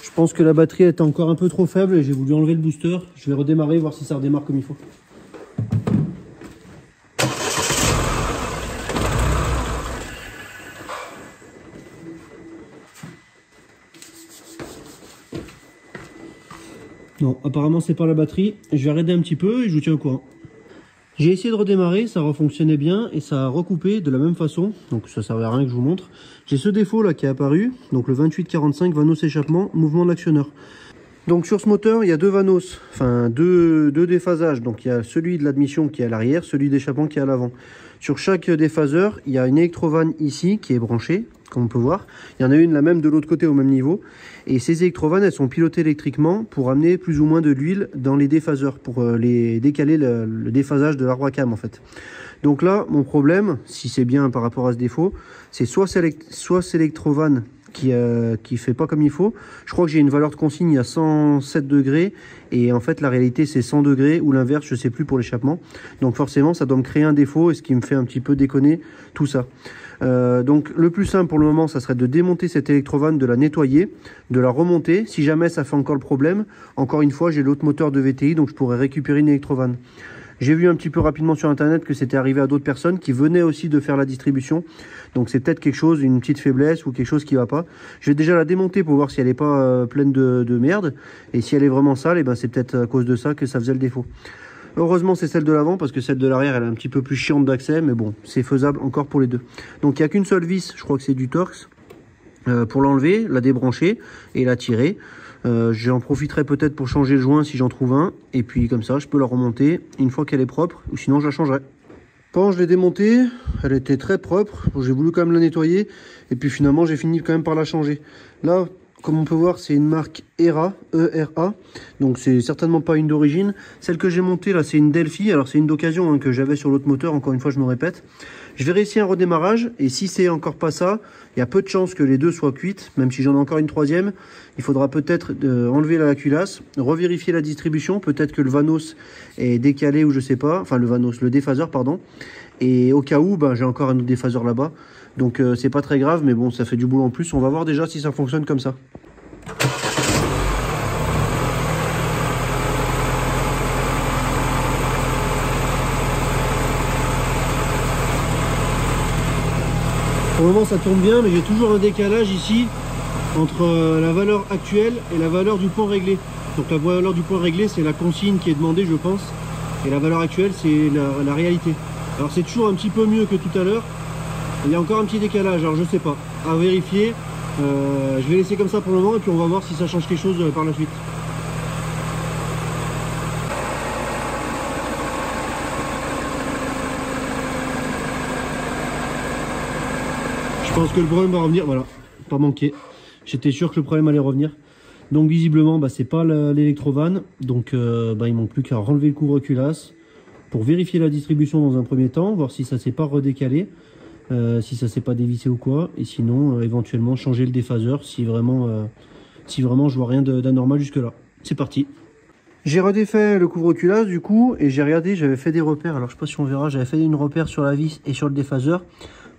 Je pense que la batterie est encore un peu trop faible et j'ai voulu enlever le booster. Je vais redémarrer, voir si ça redémarre comme il faut. Non, apparemment c'est pas la batterie. Je vais arrêter un petit peu et je vous tiens au courant. J'ai essayé de redémarrer, ça refonctionnait bien et ça a recoupé de la même façon, donc ça servait à rien que je vous montre. J'ai ce défaut là qui est apparu, donc le 2845 Vanos échappement, mouvement de l'actionneur. Donc sur ce moteur, il y a deux Vanos, enfin deux déphasages, donc il y a celui de l'admission qui est à l'arrière, celui d'échappement qui est à l'avant. Sur chaque déphaseur, il y a une électrovanne ici qui est branchée, comme on peut voir. Il y en a une la même de l'autre côté au même niveau. Et ces électrovannes, elles sont pilotées électriquement pour amener plus ou moins de l'huile dans les déphaseurs, pour les décaler le déphasage de l'arbre à cam en fait. Donc là, mon problème, si c'est bien par rapport à ce défaut, c'est soit cette électrovanne qui fait pas comme il faut. Je crois que j'ai une valeur de consigne à 107 degrés et en fait la réalité c'est 100 degrés ou l'inverse, je sais plus pour l'échappement. Donc forcément ça doit me créer un défaut et ce qui me fait un petit peu déconner tout ça. Donc le plus simple pour le moment ça serait de démonter cette électrovanne, de la nettoyer, de la remonter. Si jamais ça fait encore le problème, encore une fois j'ai l'autre moteur de VTI donc je pourrais récupérer une électrovanne. J'ai vu un petit peu rapidement sur internet que c'était arrivé à d'autres personnes qui venaient aussi de faire la distribution. Donc c'est peut-être quelque chose, une petite faiblesse ou quelque chose qui va pas. Je vais déjà la démonter pour voir si elle n'est pas pleine de merde. Et si elle est vraiment sale, et ben c'est peut-être à cause de ça que ça faisait le défaut. Heureusement c'est celle de l'avant parce que celle de l'arrière elle est un petit peu plus chiante d'accès. Mais bon, c'est faisable encore pour les deux. Donc il n'y a qu'une seule vis, je crois que c'est du Torx. Pour l'enlever, la débrancher et la tirer. J'en profiterai peut-être pour changer le joint si j'en trouve un. Et puis comme ça, je peux la remonter une fois qu'elle est propre. Ou sinon, je la changerai. Quand je l'ai démontée, elle était très propre. J'ai voulu quand même la nettoyer. Et puis finalement, j'ai fini quand même par la changer. Là, comme on peut voir, c'est une marque ERA, E-R-A. Donc c'est certainement pas une d'origine. Celle que j'ai montée là, c'est une Delphi. Alors c'est une d'occasion hein, que j'avais sur l'autre moteur. Encore une fois, je me répète. Je vais réussir un redémarrage. Et si c'est encore pas ça, il y a peu de chances que les deux soient cuites. Même si j'en ai encore une troisième, il faudra peut-être enlever la culasse, revérifier la distribution. Peut-être que le Vanos est décalé ou je sais pas. Enfin le Vanos, le déphaseur pardon. Et au cas où, ben, j'ai encore un autre déphaseur là-bas. Donc c'est pas très grave, mais bon, ça fait du boulot en plus. On va voir déjà si ça fonctionne comme ça. Pour le moment ça tourne bien, mais j'ai toujours un décalage ici entre la valeur actuelle et la valeur du point réglé. Donc la valeur du point réglé c'est la consigne qui est demandée je pense. Et la valeur actuelle c'est la réalité. Alors c'est toujours un petit peu mieux que tout à l'heure. Il y a encore un petit décalage, alors je sais pas, à vérifier. Je vais laisser comme ça pour le moment et puis on va voir si ça change quelque chose par la suite. Je pense que le problème va revenir, voilà, pas manqué. J'étais sûr que le problème allait revenir. Donc visiblement, c'est pas l'électrovanne. Donc il manque plus qu'à renlever le couvre-culasse pour vérifier la distribution dans un premier temps, voir si ça s'est pas redécalé, si ça s'est pas dévissé ou quoi. Et sinon, éventuellement changer le déphaseur si vraiment je vois rien d'anormal jusque là. C'est parti. J'ai redéfait le couvre-culasse du coup et j'ai regardé, j'avais fait des repères. Alors je sais pas si on verra, j'avais fait une repère sur la vis et sur le déphaseur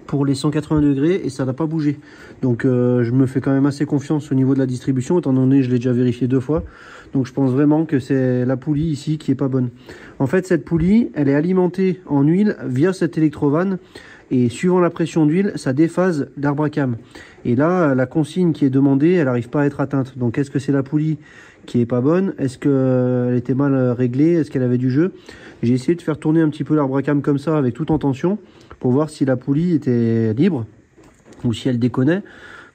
pour les 180 degrés et ça n'a pas bougé. Donc je me fais quand même assez confiance au niveau de la distribution étant donné que je l'ai déjà vérifié 2 fois. Donc je pense vraiment que c'est la poulie ici qui est pas bonne. En fait cette poulie elle est alimentée en huile via cette électrovanne et suivant la pression d'huile ça déphase l'arbre à cam. Et là la consigne qui est demandée elle n'arrive pas à être atteinte. Donc est-ce que c'est la poulie qui est pas bonne? Est-ce qu'elle était mal réglée? Est-ce qu'elle avait du jeu? J'ai essayé de faire tourner un petit peu l'arbre à cam comme ça avec tout en tension pour voir si la poulie était libre ou si elle déconnait.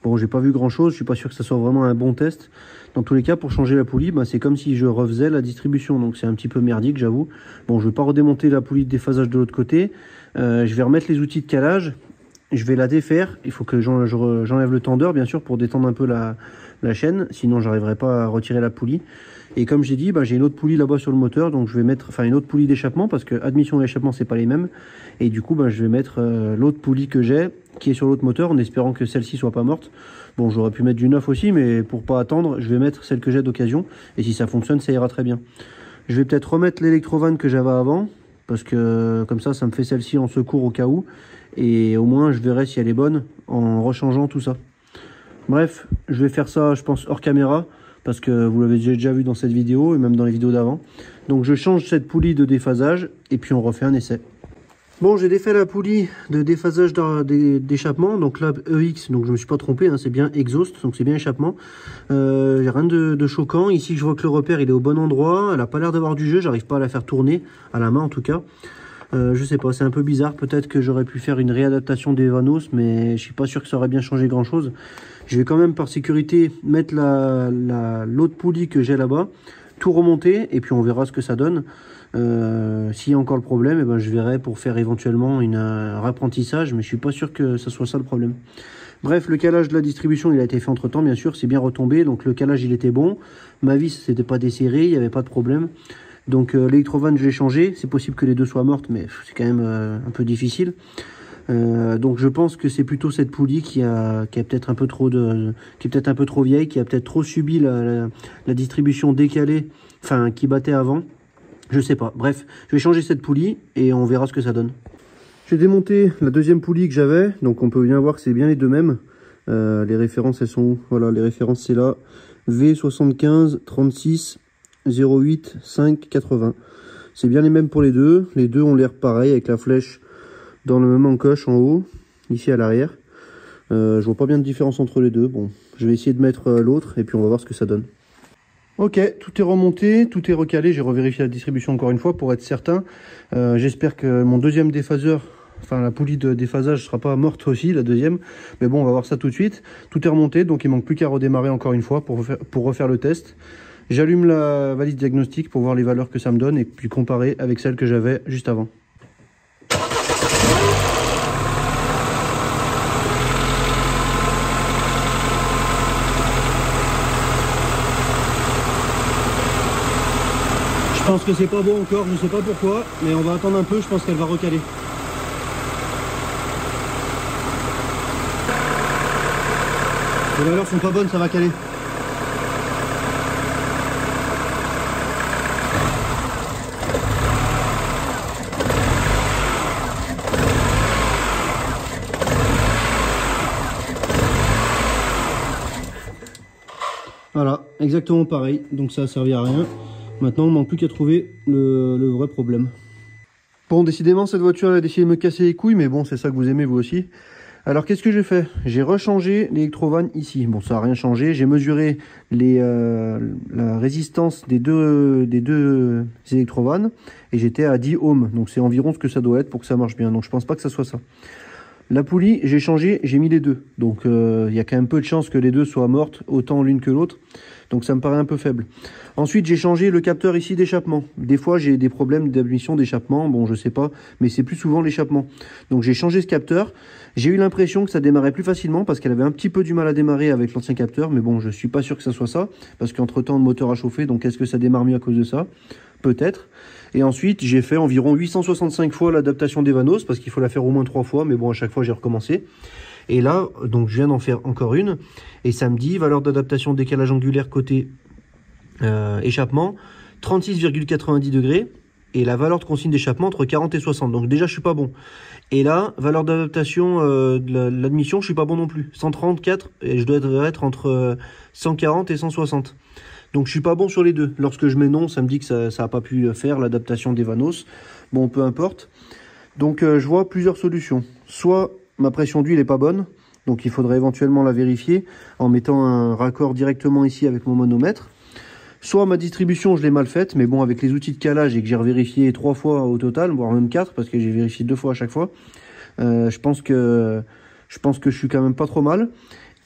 Bon, j'ai pas vu grand chose, je suis pas sûr que ça soit vraiment un bon test. Dans tous les cas, pour changer la poulie, c'est comme si je refaisais la distribution, donc c'est un petit peu merdique, j'avoue. Bon, je vais pas redémonter la poulie de déphasage de l'autre côté. Je vais remettre les outils de calage, je vais la défaire. Il faut que j'enlève le tendeur, bien sûr, pour détendre un peu la chaîne, sinon j'arriverai pas à retirer la poulie. Et comme j'ai dit, j'ai une autre poulie là-bas sur le moteur, donc je vais mettre une autre poulie d'échappement parce que admission et échappement c'est pas les mêmes. Et du coup, je vais mettre l'autre poulie que j'ai qui est sur l'autre moteur en espérant que celle-ci soit pas morte. Bon, j'aurais pu mettre du neuf aussi, mais pour pas attendre, je vais mettre celle que j'ai d'occasion. Et si ça fonctionne, ça ira très bien. Je vais peut-être remettre l'électrovanne que j'avais avant parce que comme ça me fait celle-ci en secours au cas où. Et au moins, je verrai si elle est bonne en rechangeant tout ça. Bref, je vais faire ça, je pense, hors caméra. Parce que vous l'avez déjà vu dans cette vidéo et même dans les vidéos d'avant. Donc je change cette poulie de déphasage et puis on refait un essai. Bon, j'ai défait la poulie de déphasage d'échappement, donc là EX, donc je me suis pas trompé, c'est bien exhaust, donc c'est bien échappement. J'ai rien de choquant. Ici je vois que le repère il est au bon endroit, elle a pas l'air d'avoir du jeu, j'arrive pas à la faire tourner à la main en tout cas. Je sais pas, c'est un peu bizarre, peut-être que j'aurais pu faire une réadaptation des vanos, mais je suis pas sûr que ça aurait bien changé grand chose. Je vais quand même par sécurité mettre l'autre poulie que j'ai là-bas, tout remonter et puis on verra ce que ça donne. S'il y a encore le problème, je verrai pour faire éventuellement un rapprentissage, mais je suis pas sûr que ce soit ça le problème. Bref, le calage de la distribution il a été fait entre temps, bien sûr, c'est bien retombé, donc le calage il était bon. Ma vis c'était pas desserré, il n'y avait pas de problème. Donc l'électrovanne je l'ai changé, c'est possible que les deux soient mortes, mais c'est quand même un peu difficile. Donc je pense que c'est plutôt cette poulie qui a peut-être un peu trop qui est peut-être un peu trop vieille, qui a peut-être trop subi la distribution décalée, qui battait avant. Je sais pas. Bref, je vais changer cette poulie et on verra ce que ça donne. J'ai démonté la deuxième poulie que j'avais, donc on peut bien voir que c'est bien les deux mêmes. Les références elles sont où? Voilà, les références c'est là. V75 36 08 5 80. C'est bien les mêmes pour les deux. Les deux ont l'air pareil avec la flèche dans le même encoche en haut, ici à l'arrière. Je vois pas bien de différence entre les deux. Bon, je vais essayer de mettre l'autre et puis on va voir ce que ça donne. Ok, tout est remonté, tout est recalé. J'ai revérifié la distribution encore une fois pour être certain. J'espère que mon deuxième déphaseur, la poulie de déphasage sera pas morte aussi, la deuxième. Mais bon, on va voir ça tout de suite. Tout est remonté, donc il manque plus qu'à redémarrer encore une fois pour refaire le test. J'allume la valise diagnostic pour voir les valeurs que ça me donne et puis comparer avec celle que j'avais juste avant. Je pense que c'est pas bon encore, je sais pas pourquoi, mais on va attendre un peu, je pense qu'elle va recaler. Les valeurs sont pas bonnes, ça va caler. Voilà, exactement pareil, donc ça a servi à rien. Maintenant, il ne manque plus qu'à trouver le vrai problème. Bon, décidément, cette voiture elle a décidé de me casser les couilles, mais bon, c'est ça que vous aimez vous aussi. Alors, qu'est-ce que j'ai fait? J'ai rechangé l'électrovanne ici. Bon, ça n'a rien changé. J'ai mesuré la résistance des deux électrovannes et j'étais à 10 ohms. Donc, c'est environ ce que ça doit être pour que ça marche bien. Donc, je pense pas que ça soit ça. La poulie, j'ai changé, j'ai mis les deux. Donc il y a quand même peu de chances que les deux soient mortes, autant l'une que l'autre. Donc ça me paraît un peu faible. Ensuite, j'ai changé le capteur ici d'échappement. Des fois, j'ai des problèmes d'admission d'échappement. Bon, je sais pas, mais c'est plus souvent l'échappement. Donc j'ai changé ce capteur. J'ai eu l'impression que ça démarrait plus facilement parce qu'elle avait un petit peu du mal à démarrer avec l'ancien capteur. Mais bon, je suis pas sûr que ça soit ça. Parce qu'entre-temps, le moteur a chauffé. Donc est-ce que ça démarre mieux à cause de ça? Peut-être. Et ensuite, j'ai fait environ 865 fois l'adaptation d'Evanos parce qu'il faut la faire au moins 3 fois. Mais bon, à chaque fois, j'ai recommencé. Et là, donc je viens d'en faire encore une. Et ça me dit, valeur d'adaptation décalage angulaire côté échappement, 36,90 degrés. Et la valeur de consigne d'échappement entre 40 et 60. Donc déjà, je suis pas bon. Et là, valeur d'adaptation de l'admission, je suis pas bon non plus. 134, et je dois être entre 140 et 160. Donc je suis pas bon sur les deux. Lorsque je mets non, ça me dit que ça n'a pas pu faire l'adaptation d'Evanos. Bon, peu importe. Donc je vois plusieurs solutions. Soit ma pression d'huile n'est pas bonne, donc il faudrait éventuellement la vérifier en mettant un raccord directement ici avec mon manomètre. Soit ma distribution, je l'ai mal faite, mais bon, avec les outils de calage et que j'ai revérifié 3 fois au total, voire même 4, parce que j'ai vérifié 2 fois à chaque fois, je pense que je suis quand même pas trop mal.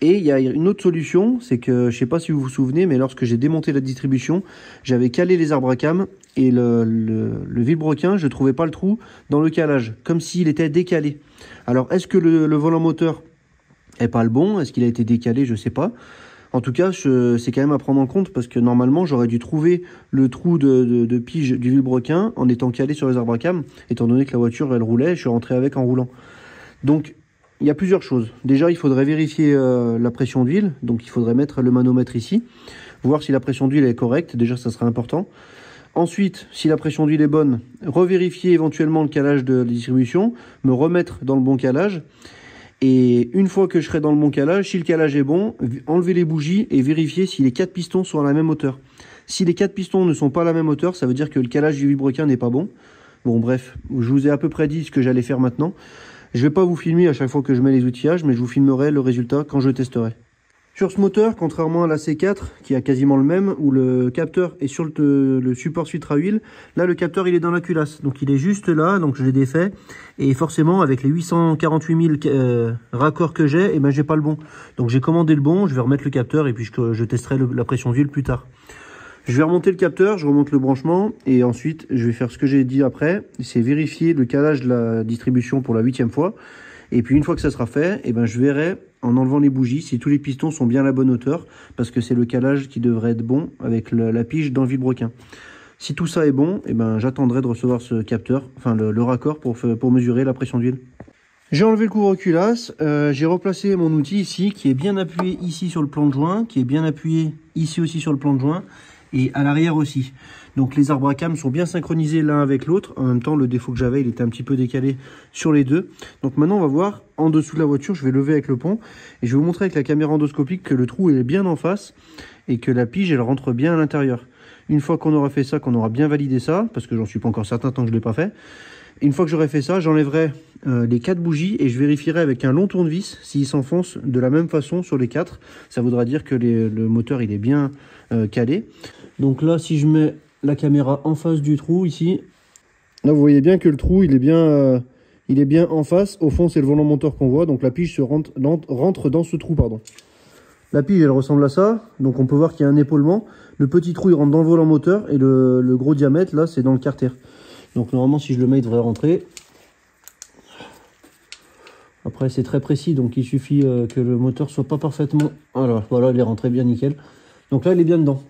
Et il y a une autre solution, c'est que, je sais pas si vous vous souvenez, mais lorsque j'ai démonté la distribution, j'avais calé les arbres à cam et le vilebrequin, je trouvais pas le trou dans le calage, comme s'il était décalé. Alors, est-ce que le volant moteur est pas le bon? Est-ce qu'il a été décalé? Je sais pas. En tout cas, c'est quand même à prendre en compte parce que normalement, j'aurais dû trouver le trou de pige du vilebrequin en étant calé sur les arbres à cam, étant donné que la voiture, elle roulait, je suis rentré avec en roulant. Donc, il y a plusieurs choses. Déjà, il faudrait vérifier la pression d'huile. Donc, il faudrait mettre le manomètre ici, voir si la pression d'huile est correcte. Déjà, ça serait important. Ensuite, si la pression d'huile est bonne, revérifier éventuellement le calage de la distribution, me remettre dans le bon calage. Et une fois que je serai dans le bon calage, si le calage est bon, enlever les bougies et vérifier si les 4 pistons sont à la même hauteur. Si les 4 pistons ne sont pas à la même hauteur, ça veut dire que le calage du vilebrequin n'est pas bon. Bon, bref, je vous ai à peu près dit ce que j'allais faire maintenant. Je vais pas vous filmer à chaque fois que je mets les outillages, mais je vous filmerai le résultat quand je testerai. Sur ce moteur, contrairement à la C4, qui a quasiment le même, où le capteur est sur le support filtre à huile, là le capteur il est dans la culasse. Donc il est juste là, donc je l'ai défait. Et forcément, avec les 848 000 raccords que j'ai, eh ben, j'ai pas le bon. Donc j'ai commandé le bon, je vais remettre le capteur et puis je testerai la pression d'huile plus tard. Je vais remonter le capteur, je remonte le branchement et ensuite je vais faire ce que j'ai dit après, c'est vérifier le calage de la distribution pour la 8e fois. Et puis une fois que ça sera fait, eh ben, je verrai en enlevant les bougies si tous les pistons sont bien à la bonne hauteur parce que c'est le calage qui devrait être bon avec la pige dans le vilebrequin. Si tout ça est bon, eh ben, j'attendrai de recevoir ce capteur, enfin le raccord pour mesurer la pression d'huile. J'ai enlevé le couvre-culasse, j'ai replacé mon outil ici qui est bien appuyé ici sur le plan de joint, qui est bien appuyé ici aussi sur le plan de joint et à l'arrière aussi. Donc les arbres à cam sont bien synchronisés l'un avec l'autre. En même temps, le défaut que j'avais, il était un petit peu décalé sur les deux. Donc maintenant, on va voir en dessous de la voiture. Je vais lever avec le pont et je vais vous montrer avec la caméra endoscopique que le trou est bien en face et que la pige, elle rentre bien à l'intérieur. Une fois qu'on aura fait ça, qu'on aura bien validé ça, parce que j'en suis pas encore certain tant que je l'ai pas fait. Une fois que j'aurai fait ça, j'enlèverai les 4 bougies et je vérifierai avec un long tournevis s'il s'enfonce de la même façon sur les 4. Ça voudra dire que le moteur il est bien calé. Donc là, si je mets la caméra en face du trou ici, là vous voyez bien que le trou il est bien en face. Au fond, c'est le volant moteur qu'on voit. Donc la pige rentre dans ce trou, pardon. La pige elle ressemble à ça. Donc on peut voir qu'il y a un épaulement. Le petit trou il rentre dans le volant moteur et le gros diamètre là c'est dans le carter. Donc normalement si je le mets il devrait rentrer. Après c'est très précis donc il suffit que le moteur soit pas parfaitement... Voilà, il est rentré bien nickel. Donc là il est bien dedans.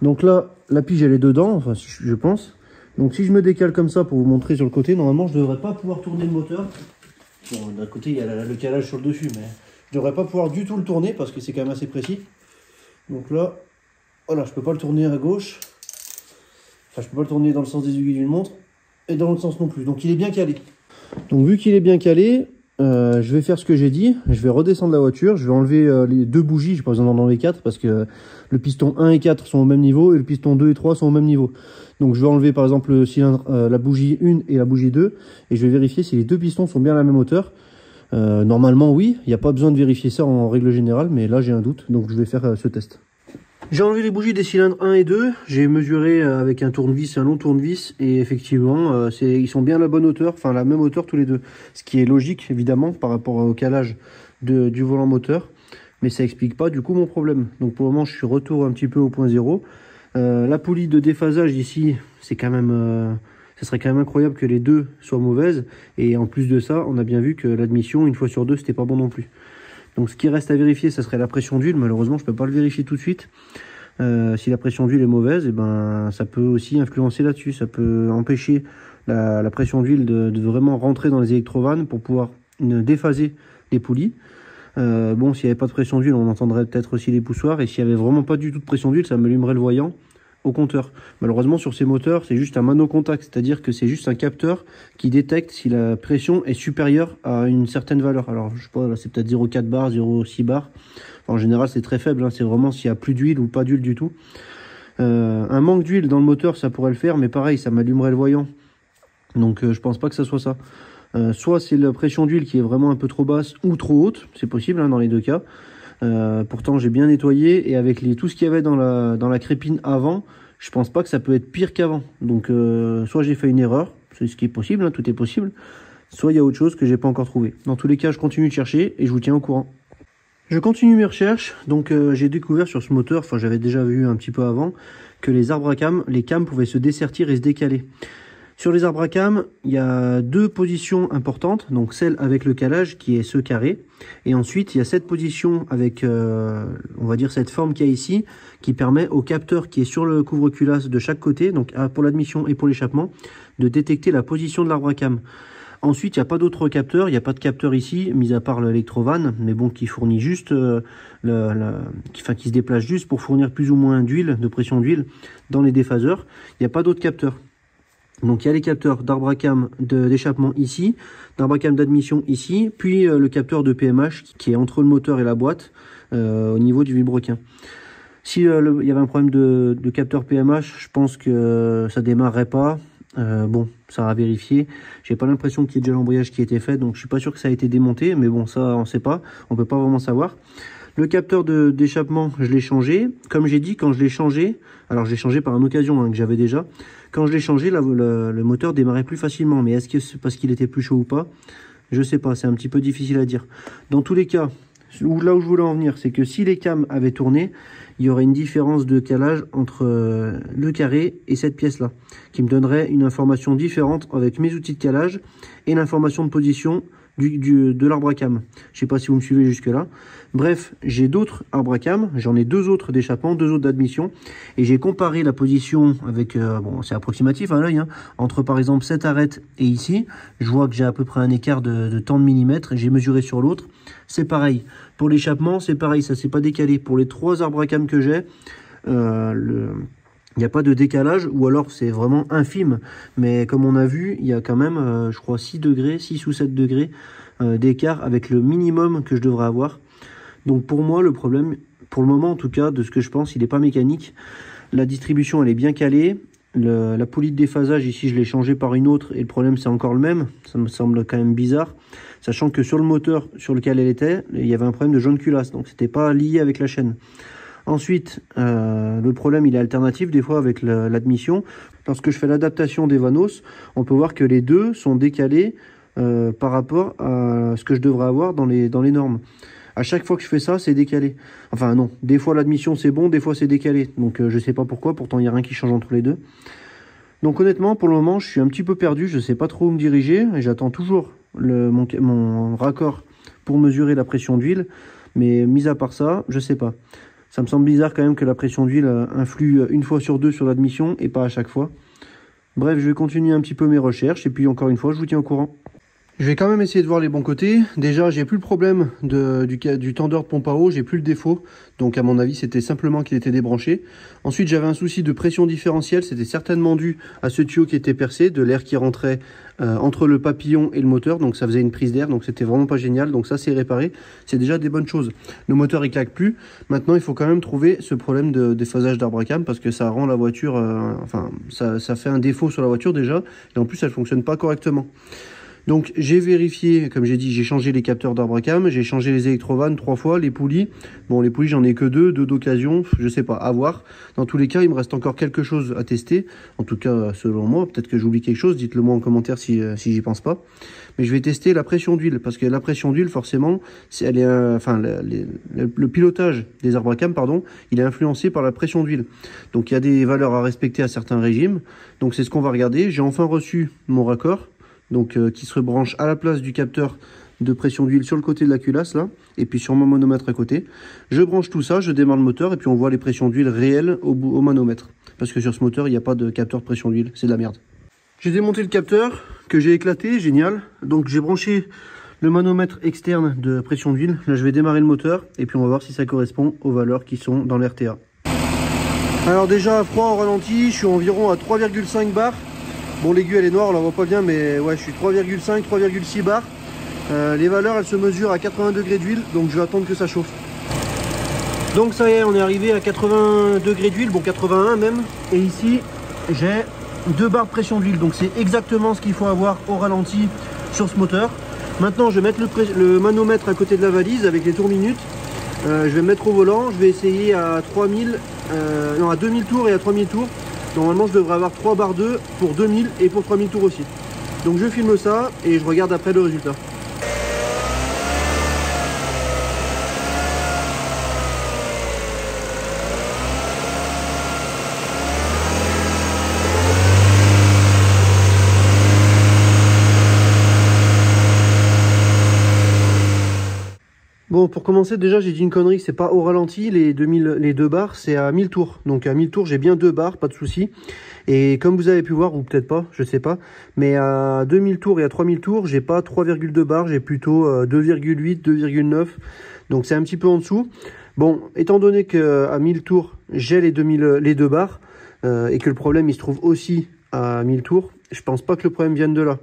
Donc là la pige elle est dedans, enfin je pense. Donc si je me décale comme ça pour vous montrer sur le côté, normalement je ne devrais pas pouvoir tourner le moteur. Bon, d'un côté il y a le calage sur le dessus mais je ne devrais pas pouvoir du tout le tourner parce que c'est quand même assez précis. Donc là, voilà, je peux pas le tourner à gauche. Enfin je peux pas le tourner dans le sens des aiguilles d'une montre. Et dans l'autre sens non plus. Donc il est bien calé. Donc vu qu'il est bien calé, je vais faire ce que j'ai dit. Je vais redescendre la voiture. Je vais enlever les 2 bougies. J'ai pas besoin d'en enlever 4 parce que le piston 1 et 4 sont au même niveau et le piston 2 et 3 sont au même niveau. Donc je vais enlever par exemple le cylindre, la bougie 1 et la bougie 2 et je vais vérifier si les 2 pistons sont bien à la même hauteur. Normalement oui, il n'y a pas besoin de vérifier ça en règle générale, mais là j'ai un doute. Donc je vais faire ce test. J'ai enlevé les bougies des cylindres 1 et 2, j'ai mesuré avec un tournevis, un long tournevis, et effectivement, ils sont bien à la bonne hauteur, enfin la même hauteur tous les deux. Ce qui est logique, évidemment, par rapport au calage du volant moteur, mais ça explique pas du coup mon problème. Donc pour le moment, je suis retour un petit peu au point zéro. La poulie de déphasage ici, c'est quand même... ça serait quand même incroyable que les deux soient mauvaises, et en plus de ça, on a bien vu que l'admission, une fois sur deux, c'était pas bon non plus. Donc ce qui reste à vérifier, ça serait la pression d'huile. Malheureusement, je ne peux pas le vérifier tout de suite. Si la pression d'huile est mauvaise, et ben, ça peut aussi influencer là-dessus. Ça peut empêcher la pression d'huile de vraiment rentrer dans les électrovannes pour pouvoir déphaser les poulies. Bon, s'il n'y avait pas de pression d'huile, on entendrait peut-être aussi les poussoirs. Et s'il n'y avait vraiment pas du tout de pression d'huile, ça m'allumerait le voyant au compteur. Malheureusement, sur ces moteurs, c'est juste un manocontact, c'est-à-dire que c'est juste un capteur qui détecte si la pression est supérieure à une certaine valeur. Alors, je sais pas, là, c'est peut-être 0,4 bar, 0,6 bar. Enfin, en général, c'est très faible, hein. C'est vraiment s'il y a plus d'huile ou pas d'huile du tout. Un manque d'huile dans le moteur, ça pourrait le faire, mais pareil, ça m'allumerait le voyant. Donc, je pense pas que ça soit ça. Soit c'est la pression d'huile qui est vraiment un peu trop basse ou trop haute, c'est possible, hein, dans les deux cas. Pourtant j'ai bien nettoyé, et avec tout ce qu'il y avait dans la crépine avant, je pense pas que ça peut être pire qu'avant. Donc soit j'ai fait une erreur, c'est ce qui est possible, hein, tout est possible, soit il y a autre chose que j'ai pas encore trouvé. Dans tous les cas, je continue de chercher et je vous tiens au courant. Je continue mes recherches. Donc j'ai découvert sur ce moteur, enfin j'avais déjà vu un petit peu avant, que les arbres à cam, les cams pouvaient se dessertir et se décaler. Sur les arbres à cam, il y a deux positions importantes, donc celle avec le calage qui est ce carré, et ensuite il y a cette position avec, on va dire cette forme qu'il y a ici, qui permet au capteur qui est sur le couvre-culasse de chaque côté, donc pour l'admission et pour l'échappement, de détecter la position de l'arbre à cam. Ensuite, il n'y a pas d'autres capteurs, il n'y a pas de capteur ici, mis à part l'électrovanne, mais bon, qui fournit juste, qui se déplace juste pour fournir plus ou moins d'huile, de pression d'huile dans les déphaseurs. Il n'y a pas d'autres capteurs. Donc il y a les capteurs d'arbre à cam d'échappement ici, d'arbre à cam d'admission ici, puis le capteur de PMH qui est entre le moteur et la boîte au niveau du vilebrequin. Si il y avait un problème de capteur PMH, je pense que ça démarrerait pas. Bon, ça a vérifié. J'ai pas l'impression qu'il y ait déjà l'embrayage qui a été fait, donc je suis pas sûr que ça a été démonté, mais bon, ça on sait pas, on peut pas vraiment savoir. Le capteur d'échappement, je l'ai changé. Comme j'ai dit, quand je l'ai changé, alors je l'ai changé par une occasion, hein, que j'avais déjà. Quand je l'ai changé, le moteur démarrait plus facilement. Mais est-ce que c'est parce qu'il était plus chaud ou pas? Je sais pas, c'est un petit peu difficile à dire. Dans tous les cas, là où je voulais en venir, c'est que si les cams avaient tourné, il y aurait une différence de calage entre le carré et cette pièce-là, qui me donnerait une information différente avec mes outils de calage et l'information de position de l'arbre à cam. Je sais pas si vous me suivez jusque là. Bref, j'ai d'autres arbres à cam, j'en ai deux autres d'échappement, deux autres d'admission, et j'ai comparé la position avec, bon c'est approximatif à l'œil, hein, entre par exemple cette arête et ici. Je vois que j'ai à peu près un écart de tant de millimètres, j'ai mesuré sur l'autre, c'est pareil. Pour l'échappement, c'est pareil, ça s'est pas décalé. Pour les trois arbres à cam que j'ai, il n'y a pas de décalage, ou alors c'est vraiment infime. Mais comme on a vu, il y a quand même, je crois, 6 degrés, 6 ou 7 degrés d'écart avec le minimum que je devrais avoir. Donc pour moi, le problème, pour le moment en tout cas, de ce que je pense, il n'est pas mécanique. La distribution, elle est bien calée. La poulie de déphasage, ici, je l'ai changée par une autre, et le problème, c'est encore le même. Ça me semble quand même bizarre. Sachant que sur le moteur sur lequel elle était, il y avait un problème de jaune culasse. Donc c'était pas lié avec la chaîne. Ensuite, le problème il est alternatif des fois avec l'admission. Lorsque je fais l'adaptation des vanos, on peut voir que les deux sont décalés par rapport à ce que je devrais avoir dans les normes. À chaque fois que je fais ça, c'est décalé. Enfin non, des fois l'admission c'est bon, des fois c'est décalé. Donc je sais pas pourquoi, pourtant il n'y a rien qui change entre les deux. Donc honnêtement, pour le moment, je suis un petit peu perdu, je sais pas trop où me diriger. Et j'attends toujours mon raccord pour mesurer la pression d'huile. Mais mis à part ça, je sais pas. Ça me semble bizarre quand même que la pression d'huile influe une fois sur deux sur l'admission et pas à chaque fois. Bref, je vais continuer un petit peu mes recherches et puis encore une fois, je vous tiens au courant. Je vais quand même essayer de voir les bons côtés. Déjà, j'ai plus le problème du tendeur de pompe à eau, j'ai plus le défaut. Donc à mon avis, c'était simplement qu'il était débranché. Ensuite, j'avais un souci de pression différentielle. C'était certainement dû à ce tuyau qui était percé, de l'air qui rentrait entre le papillon et le moteur. Donc ça faisait une prise d'air, donc c'était vraiment pas génial. Donc ça, c'est réparé. C'est déjà des bonnes choses. Le moteur, il claque plus. Maintenant, il faut quand même trouver ce problème de déphasage d'arbre à cam parce que ça rend la voiture... enfin, ça fait un défaut sur la voiture déjà. Et en plus, elle fonctionne pas correctement. Donc j'ai vérifié, comme j'ai dit, j'ai changé les capteurs d'Arbacam, j'ai changé les électrovannes 3 fois, les poulies. Bon, les poulies, j'en ai que deux d'occasion, je sais pas, à voir. Dans tous les cas, il me reste encore quelque chose à tester. En tout cas, selon moi, peut-être que j'oublie quelque chose, dites-le moi en commentaire si j'y pense pas. Mais je vais tester la pression d'huile, parce que la pression d'huile, forcément, elle est, enfin, le pilotage des Arbacam, pardon, il est influencé par la pression d'huile. Donc il y a des valeurs à respecter à certains régimes. Donc c'est ce qu'on va regarder. J'ai enfin reçu mon raccord, donc qui se branche à la place du capteur de pression d'huile sur le côté de la culasse là, et puis sur mon manomètre à côté. Je branche tout ça, je démarre le moteur et puis on voit les pressions d'huile réelles au manomètre. Parce que sur ce moteur, il n'y a pas de capteur de pression d'huile, c'est de la merde. J'ai démonté le capteur que j'ai éclaté, génial. Donc j'ai branché le manomètre externe de pression d'huile. Là je vais démarrer le moteur et puis on va voir si ça correspond aux valeurs qui sont dans l'RTA. Alors déjà à froid au ralenti, je suis environ à 3,5 bars. Bon, l'aiguille elle est noire, on la voit pas bien, mais ouais, je suis 3,5, 3,6 bars. Les valeurs elles se mesurent à 80 degrés d'huile, donc je vais attendre que ça chauffe. Donc ça y est, on est arrivé à 80 degrés d'huile, bon 81 même. Et ici j'ai 2 bars de pression d'huile, donc c'est exactement ce qu'il faut avoir au ralenti sur ce moteur. Maintenant je vais mettre le manomètre à côté de la valise avec les tours minutes. Je vais me mettre au volant, je vais essayer à 2000 tours et à 3000 tours. Normalement je devrais avoir 3 barres 2 pour 2000 et pour 3000 tours aussi. Donc je filme ça et je regarde après le résultat. Bon, pour commencer, déjà, j'ai dit une connerie, c'est pas au ralenti, les 2 bars, c'est à 1000 tours. Donc à 1000 tours, j'ai bien 2 bars, pas de souci. Et comme vous avez pu voir, ou peut-être pas, je sais pas, mais à 2000 tours et à 3000 tours, j'ai pas 3,2 bars, j'ai plutôt 2,8, 2,9. Donc c'est un petit peu en dessous. Bon, étant donné qu'à 1000 tours, j'ai les 2 bars, et que le problème, il se trouve aussi à 1000 tours, je pense pas que le problème vienne de là.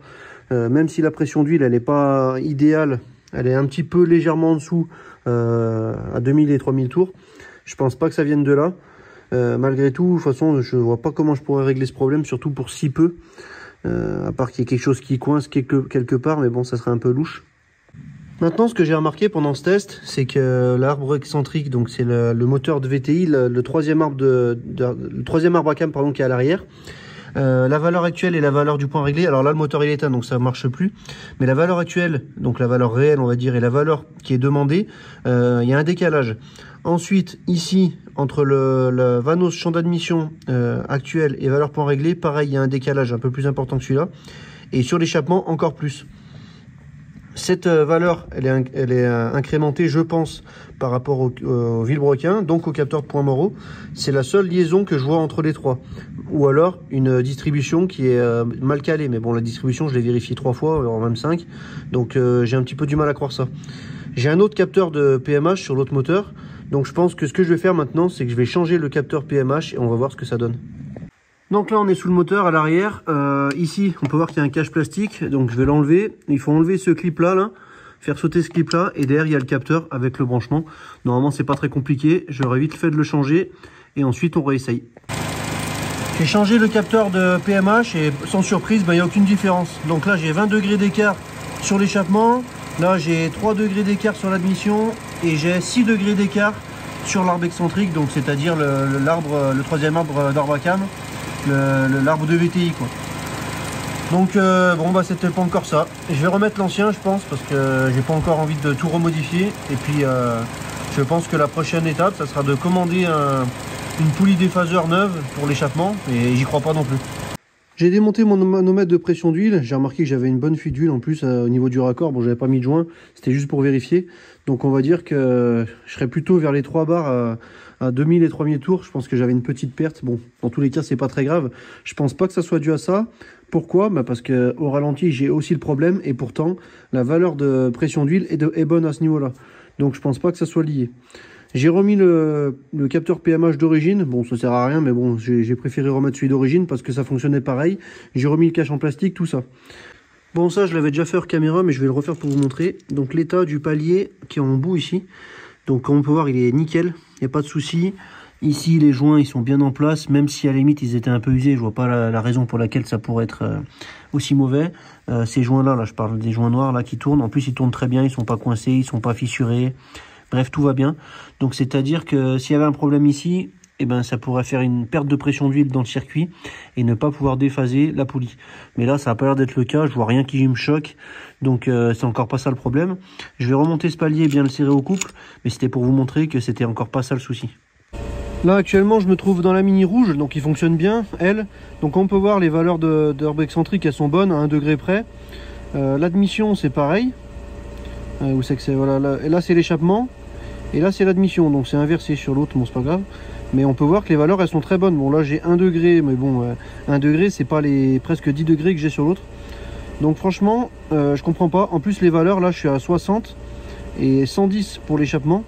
Même si la pression d'huile, elle est pas idéale, elle est un petit peu légèrement en dessous à 2000 et 3000 tours. Je pense pas que ça vienne de là. Malgré tout, de toute façon, je vois pas comment je pourrais régler ce problème, surtout pour si peu. À part qu'il y ait quelque chose qui coince quelque part, mais bon, ça serait un peu louche. Maintenant, ce que j'ai remarqué pendant ce test, c'est que l'arbre excentrique, donc c'est le moteur de VTI, le troisième arbre Arbacam pardon, qui est à l'arrière. La valeur actuelle et la valeur du point réglé, alors là le moteur il est éteint donc ça marche plus, mais la valeur actuelle, donc la valeur réelle on va dire, et la valeur qui est demandée, il y a un décalage. Ensuite ici entre le Vanos champ d'admission actuel et valeur point réglé, pareil il y a un décalage un peu plus important que celui-là, et sur l'échappement encore plus. Cette valeur, elle est incrémentée, je pense, par rapport au vilebrequin, donc au capteur de point Moreau. C'est la seule liaison que je vois entre les trois. Ou alors, une distribution qui est mal calée. Mais bon, la distribution, je l'ai vérifiée 3 fois, voire même 5. Donc, j'ai un petit peu du mal à croire ça. J'ai un autre capteur de PMH sur l'autre moteur. Donc, je pense que ce que je vais faire maintenant, c'est que je vais changer le capteur PMH et on va voir ce que ça donne. Donc là on est sous le moteur à l'arrière, ici on peut voir qu'il y a un cache plastique, donc je vais l'enlever, il faut enlever ce clip là, faire sauter ce clip là, et derrière il y a le capteur avec le branchement. Normalement c'est pas très compliqué, j'aurais vite fait de le changer, et ensuite on réessaye. J'ai changé le capteur de PMH et sans surprise, il n'y a aucune différence. Donc là j'ai 20 degrés d'écart sur l'échappement, là j'ai 3 degrés d'écart sur l'admission, et j'ai 6 degrés d'écart sur l'arbre excentrique, donc c'est-à-dire le troisième arbre d'Arbacam. L'arbre de VTI quoi. Donc bon bah c'était pas encore ça. Je vais remettre l'ancien je pense parce que j'ai pas encore envie de tout remodifier. Et puis je pense que la prochaine étape ça sera de commander une poulie déphaseur neuve pour l'échappement, et j'y crois pas non plus. J'ai démonté mon manomètre de pression d'huile, j'ai remarqué que j'avais une bonne fuite d'huile en plus au niveau du raccord. Bon, j'avais pas mis de joint, c'était juste pour vérifier. Donc on va dire que je serais plutôt vers les 3 bars à 2000 et 3000 tours. Je pense que j'avais une petite perte. Bon, dans tous les cas, c'est pas très grave. Je pense pas que ça soit dû à ça. Pourquoi? Bah parce que au ralenti, j'ai aussi le problème, et pourtant, la valeur de pression d'huile est bonne à ce niveau-là. Donc je pense pas que ça soit lié. J'ai remis le capteur PMH d'origine. Bon, ça sert à rien, mais bon, j'ai préféré remettre celui d'origine parce que ça fonctionnait pareil. J'ai remis le cache en plastique, tout ça. Bon, ça, je l'avais déjà fait hors caméra, mais je vais le refaire pour vous montrer. Donc, l'état du palier qui est en bout ici. Donc, comme on peut voir, il est nickel. Il n'y a pas de souci. Ici, les joints, ils sont bien en place, même si à la limite, ils étaient un peu usés. Je vois pas la raison pour laquelle ça pourrait être aussi mauvais. Ces joints-là, là, je parle des joints noirs là qui tournent. En plus, ils tournent très bien, ils sont pas coincés, ils sont pas fissurés. Bref, tout va bien. Donc, c'est-à-dire que s'il y avait un problème ici, eh ben, ça pourrait faire une perte de pression d'huile dans le circuit et ne pas pouvoir déphaser la poulie. Mais là, ça n'a pas l'air d'être le cas. Je vois rien qui me choque. Donc, c'est encore pas ça le problème. Je vais remonter ce palier et bien le serrer au couple. Mais c'était pour vous montrer que c'était encore pas ça le souci. Là actuellement je me trouve dans la mini rouge, donc il fonctionne bien, elle. Donc on peut voir les valeurs de herbe excentrique, elles sont bonnes à 1 degré près. L'admission c'est pareil. Où c'est que c'est, voilà, là c'est l'échappement. Et là c'est l'admission, donc c'est inversé sur l'autre, bon c'est pas grave. Mais on peut voir que les valeurs elles sont très bonnes. Bon là j'ai 1 degré, mais bon 1 degré c'est pas les presque 10 degrés que j'ai sur l'autre. Donc franchement je comprends pas. En plus les valeurs là je suis à 60 et 110 pour l'échappement.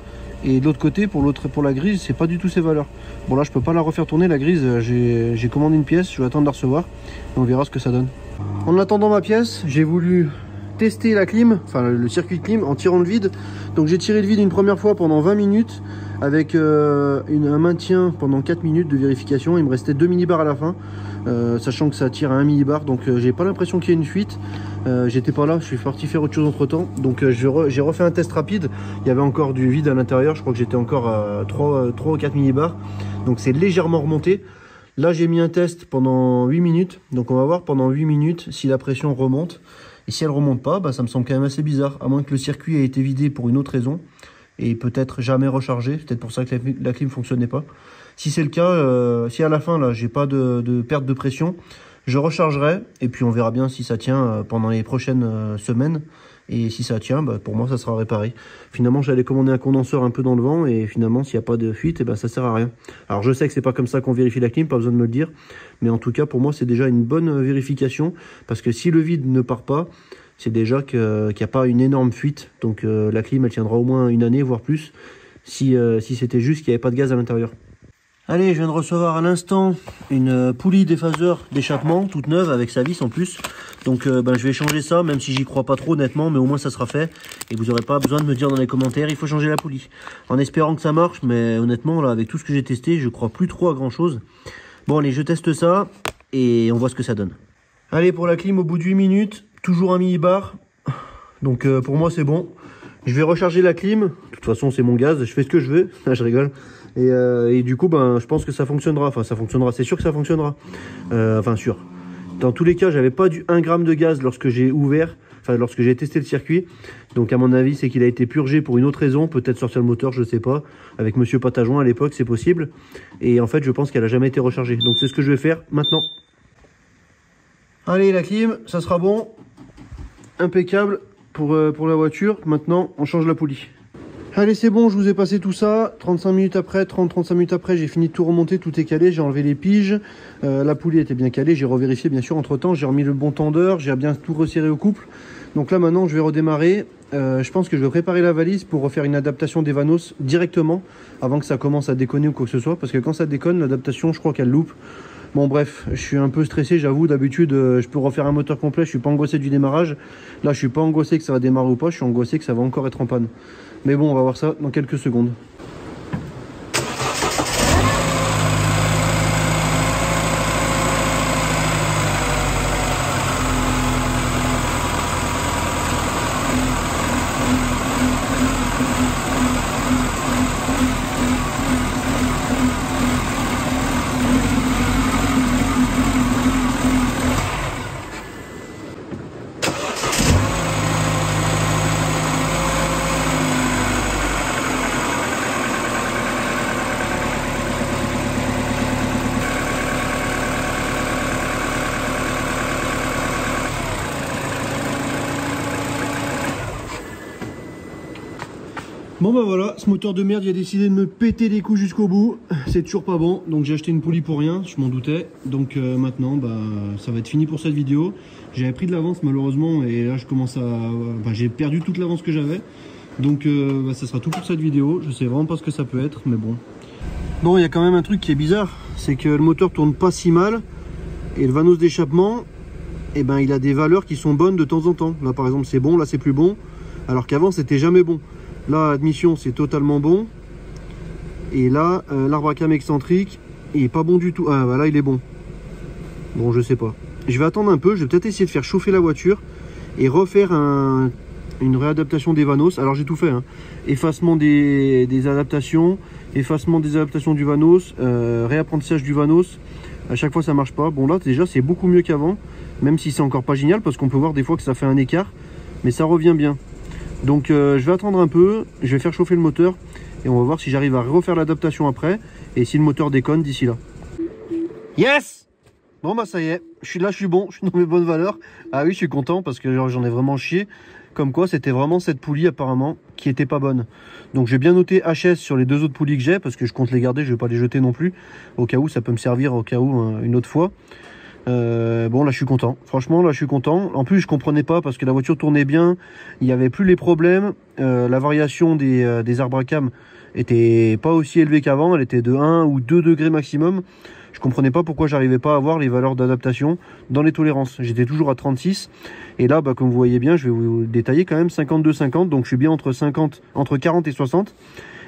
Et de l'autre côté, pour la grise, c'est pas du tout ces valeurs. Bon là, je peux pas la refaire tourner, la grise. J'ai commandé une pièce, je vais attendre de la recevoir. Et on verra ce que ça donne. En attendant ma pièce, j'ai voulu tester la clim, enfin le circuit de clim, en tirant le vide. Donc j'ai tiré le vide une première fois pendant 20 minutes, avec un maintien pendant 4 minutes de vérification. Il me restait 2 millibars à la fin, sachant que ça tire à 1 millibar. Donc j'ai pas l'impression qu'il y ait une fuite. J'étais pas là, je suis parti faire autre chose entre temps. Donc j'ai refait un test rapide. Il y avait encore du vide à l'intérieur. Je crois que j'étais encore à 3 ou 4 millibars. Donc c'est légèrement remonté. Là j'ai mis un test pendant 8 minutes. Donc on va voir pendant 8 minutes si la pression remonte. Et si elle remonte pas, bah, ça me semble quand même assez bizarre. À moins que le circuit ait été vidé pour une autre raison. Et peut-être jamais rechargé. C'est peut-être pour ça que la clim fonctionnait pas. Si c'est le cas, si à la fin là j'ai pas de perte de pression, je rechargerai et puis on verra bien si ça tient pendant les prochaines semaines. Et si ça tient, bah, pour moi ça sera réparé. Finalement j'allais commander un condenseur un peu dans le vent et finalement s'il n'y a pas de fuite, et bah, ça sert à rien. Alors je sais que c'est pas comme ça qu'on vérifie la clim, pas besoin de me le dire. Mais en tout cas pour moi c'est déjà une bonne vérification. Parce que si le vide ne part pas, c'est déjà qu'il n'y a pas une énorme fuite. Donc la clim elle tiendra au moins une année, voire plus. Si c'était juste qu'il n'y avait pas de gaz à l'intérieur. Allez, je viens de recevoir à l'instant une poulie déphaseur d'échappement, toute neuve, avec sa vis en plus. Donc je vais changer ça, même si j'y crois pas trop honnêtement, mais au moins ça sera fait. Et vous n'aurez pas besoin de me dire dans les commentaires, il faut changer la poulie. En espérant que ça marche, mais honnêtement, là, avec tout ce que j'ai testé, je crois plus trop à grand chose. Bon allez, je teste ça, et on voit ce que ça donne. Allez, pour la clim, au bout de 8 minutes, toujours un millibar. Donc pour moi c'est bon. Je vais recharger la clim, de toute façon c'est mon gaz, je fais ce que je veux, je rigole. Et du coup, ben, je pense que ça fonctionnera. Enfin, ça fonctionnera, c'est sûr que ça fonctionnera. Enfin, sûr. Dans tous les cas, j'avais pas du 1 gramme de gaz lorsque j'ai ouvert, enfin, lorsque j'ai testé le circuit. Donc, à mon avis, c'est qu'il a été purgé pour une autre raison. Peut-être sortir le moteur, je sais pas. Avec Monsieur Patajoin à l'époque, c'est possible. Et en fait, je pense qu'elle a jamais été rechargée. Donc, c'est ce que je vais faire maintenant. Allez, la clim, ça sera bon. Impeccable pour la voiture. Maintenant, on change la poulie. Allez, c'est bon, je vous ai passé tout ça. 35 minutes après, 30-35 minutes après, j'ai fini de tout remonter, tout est calé, j'ai enlevé les piges. La poulie était bien calée, j'ai revérifié bien sûr entre temps, j'ai remis le bon tendeur, j'ai bien tout resserré au couple. Donc là maintenant, je vais redémarrer. Je pense que je vais préparer la valise pour refaire une adaptation des vanos directement, avant que ça commence à déconner ou quoi que ce soit. Parce que quand ça déconne, l'adaptation, je crois qu'elle loupe. Bon bref, je suis un peu stressé, j'avoue. D'habitude, je peux refaire un moteur complet, je suis pas angoissé du démarrage. Là, je suis pas angoissé que ça va démarrer ou pas, je suis angoissé que ça va encore être en panne. Mais bon, on va voir ça dans quelques secondes. Bon bah voilà, ce moteur de merde il a décidé de me péter les coups jusqu'au bout. C'est toujours pas bon, donc j'ai acheté une poulie pour rien, je m'en doutais. Donc maintenant bah ça va être fini pour cette vidéo. J'avais pris de l'avance malheureusement et là je commence à... Bah, j'ai perdu toute l'avance que j'avais. Donc bah, ça sera tout pour cette vidéo. Je sais vraiment pas ce que ça peut être, mais bon. Bon, il y a quand même un truc qui est bizarre, c'est que le moteur tourne pas si mal. Et le vanos d'échappement, eh ben, il a des valeurs qui sont bonnes de temps en temps. Là par exemple c'est bon, là c'est plus bon. Alors qu'avant c'était jamais bon. Là, admission, c'est totalement bon. Et là, l'arbre à cam excentrique, il est pas bon du tout. Ah bah là il est bon. Bon, je sais pas. Je vais attendre un peu, je vais peut-être essayer de faire chauffer la voiture et refaire une réadaptation des vanos. Alors j'ai tout fait, hein. Effacement des adaptations, effacement des adaptations du vanos, réapprentissage du vanos. À chaque fois ça marche pas. Bon là déjà c'est beaucoup mieux qu'avant, même si c'est encore pas génial parce qu'on peut voir des fois que ça fait un écart, mais ça revient bien. Donc je vais attendre un peu, je vais faire chauffer le moteur et on va voir si j'arrive à refaire l'adaptation après et si le moteur déconne d'ici là. Yes! Bon bah ça y est, je suis là, je suis bon, je suis dans mes bonnes valeurs. Ah oui, je suis content parce que j'en ai vraiment chié. Comme quoi c'était vraiment cette poulie apparemment qui était pas bonne. Donc j'ai bien noté HS sur les 2 autres poulies que j'ai parce que je compte les garder, je vais pas les jeter non plus. Au cas où ça peut me servir, au cas où une autre fois. Bon là je suis content, franchement là je suis content. En plus je comprenais pas parce que la voiture tournait bien, il n'y avait plus les problèmes. La variation des arbres à cam était pas aussi élevée qu'avant, elle était de 1 ou 2 degrés maximum. Je comprenais pas pourquoi j'arrivais pas à avoir les valeurs d'adaptation dans les tolérances. J'étais toujours à 36 et là bah, comme vous voyez bien, je vais vous détailler quand même 52-50, donc je suis bien entre 40 et 60.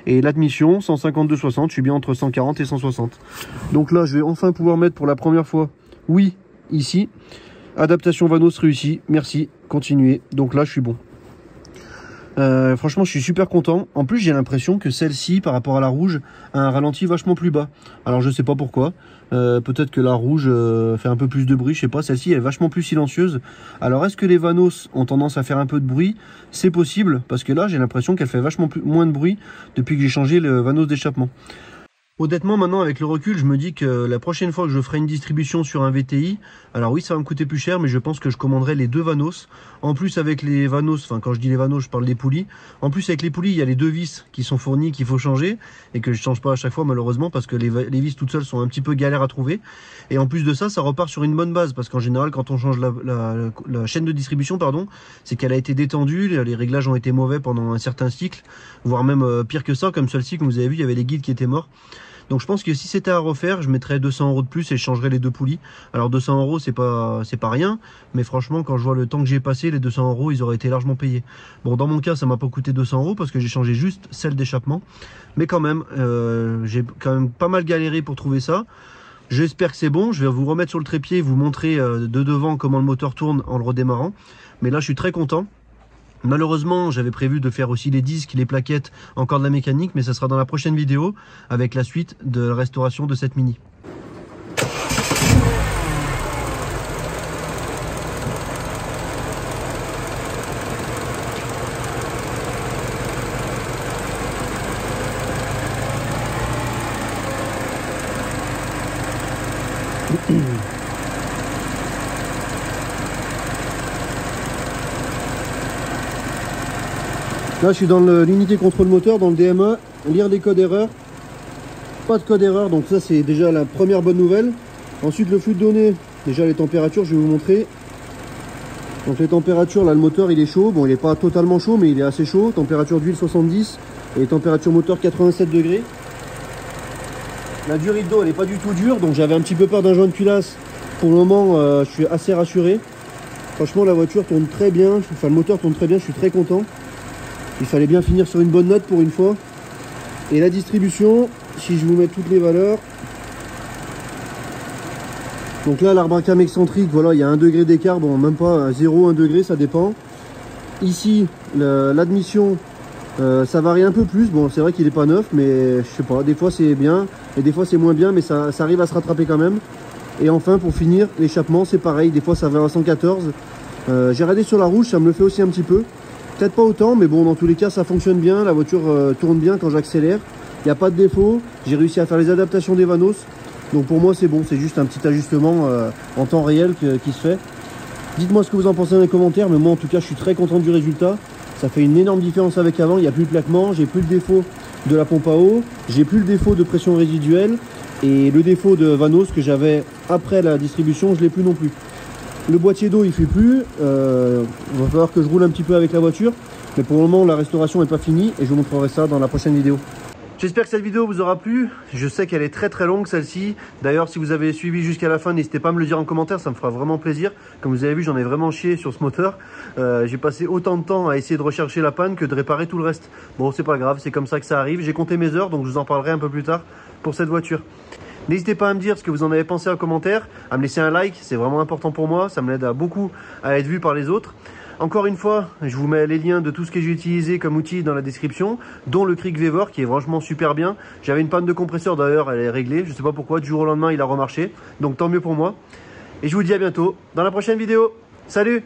Et l'admission 152-60, je suis bien entre 140 et 160. Donc là je vais enfin pouvoir mettre pour la première fois, oui, ici, adaptation vanos réussie, merci, continuez. Donc là je suis bon. Franchement je suis super content. En plus j'ai l'impression que celle-ci par rapport à la rouge a un ralenti vachement plus bas. Alors je sais pas pourquoi, peut-être que la rouge fait un peu plus de bruit, je sais pas. Celle-ci elle est vachement plus silencieuse. Alors est-ce que les vanos ont tendance à faire un peu de bruit? C'est possible parce que là j'ai l'impression qu'elle fait vachement moins de bruit depuis que j'ai changé le vanos d'échappement. Honnêtement, maintenant, avec le recul, je me dis que la prochaine fois que je ferai une distribution sur un VTI, alors oui, ça va me coûter plus cher, mais je pense que je commanderai les 2 vanos. En plus, avec les vanos, enfin, quand je dis les vanos, je parle des poulies. En plus, avec les poulies, il y a les 2 vis qui sont fournies, qu'il faut changer, et que je change pas à chaque fois, malheureusement, parce que les vis toutes seules sont un petit peu galères à trouver. Et en plus de ça, ça repart sur une bonne base, parce qu'en général, quand on change la chaîne de distribution, pardon, c'est qu'elle a été détendue, les réglages ont été mauvais pendant un certain cycle, voire même pire que ça, comme celle-ci, comme vous avez vu, il y avait les guides qui étaient morts. Donc je pense que si c'était à refaire, je mettrais 200 € de plus et je changerais les 2 poulies. Alors 200 € c'est pas rien, mais franchement quand je vois le temps que j'ai passé, les 200 € ils auraient été largement payés. Bon dans mon cas ça m'a pas coûté 200 € parce que j'ai changé juste celle d'échappement, mais quand même j'ai quand même pas mal galéré pour trouver ça. J'espère que c'est bon, je vais vous remettre sur le trépied, vous montrer de devant comment le moteur tourne en le redémarrant. Mais là je suis très content. Malheureusement, j'avais prévu de faire aussi les disques, les plaquettes, encore de la mécanique, mais ça sera dans la prochaine vidéo avec la suite de la restauration de cette Mini. Là je suis dans l'unité contrôle moteur, dans le DMA, lire des codes erreurs, pas de code erreur, donc ça c'est déjà la première bonne nouvelle. Ensuite le flux de données, déjà les températures je vais vous montrer. Donc les températures, là le moteur il est chaud, bon il n'est pas totalement chaud mais il est assez chaud, température d'huile 70 et température moteur 87 degrés. La durée d'eau elle n'est pas du tout dure, donc j'avais un petit peu peur d'un joint de culasse. Pour le moment je suis assez rassuré. Franchement la voiture tourne très bien, enfin le moteur tourne très bien, je suis très content. Il fallait bien finir sur une bonne note pour une fois. Et la distribution, si je vous mets toutes les valeurs. Donc là, l'arbre à cam excentrique, voilà, il y a 1 degré d'écart. Bon, même pas 0, 1 degré, ça dépend. Ici, l'admission, ça varie un peu plus. Bon, c'est vrai qu'il n'est pas neuf, mais je sais pas. Des fois, c'est bien et des fois, c'est moins bien, mais ça arrive à se rattraper quand même. Et enfin, pour finir, l'échappement, c'est pareil. Des fois, ça va à 114. J'ai regardé sur la rouge, ça me le fait aussi un petit peu. Peut-être pas autant, mais bon, dans tous les cas, ça fonctionne bien. La voiture tourne bien quand j'accélère. Il n'y a pas de défaut. J'ai réussi à faire les adaptations des vanos. Donc pour moi, c'est bon. C'est juste un petit ajustement en temps réel qui se fait. Dites-moi ce que vous en pensez dans les commentaires. Mais moi, en tout cas, je suis très content du résultat. Ça fait une énorme différence avec avant. Il n'y a plus de plaquement. J'ai plus le défaut de la pompe à eau. J'ai plus le défaut de pression résiduelle. Et le défaut de vanos que j'avais après la distribution, je ne l'ai plus non plus. Le boîtier d'eau il fuit plus, il va falloir que je roule un petit peu avec la voiture, mais pour le moment la restauration n'est pas finie et je vous montrerai ça dans la prochaine vidéo. J'espère que cette vidéo vous aura plu. Je sais qu'elle est très longue celle-ci. D'ailleurs, si vous avez suivi jusqu'à la fin, n'hésitez pas à me le dire en commentaire, ça me fera vraiment plaisir. Comme vous avez vu, j'en ai vraiment chié sur ce moteur. J'ai passé autant de temps à essayer de rechercher la panne que de réparer tout le reste. Bon, c'est pas grave, c'est comme ça que ça arrive. J'ai compté mes heures, donc je vous en parlerai un peu plus tard pour cette voiture. N'hésitez pas à me dire ce que vous en avez pensé en commentaire, à me laisser un like, c'est vraiment important pour moi, ça me l'aide beaucoup à être vu par les autres. Encore une fois, je vous mets les liens de tout ce que j'ai utilisé comme outil dans la description, dont le Krieg Weaver qui est franchement super bien. J'avais une panne de compresseur d'ailleurs, elle est réglée, je sais pas pourquoi, du jour au lendemain il a remarché, donc tant mieux pour moi. Et je vous dis à bientôt dans la prochaine vidéo. Salut!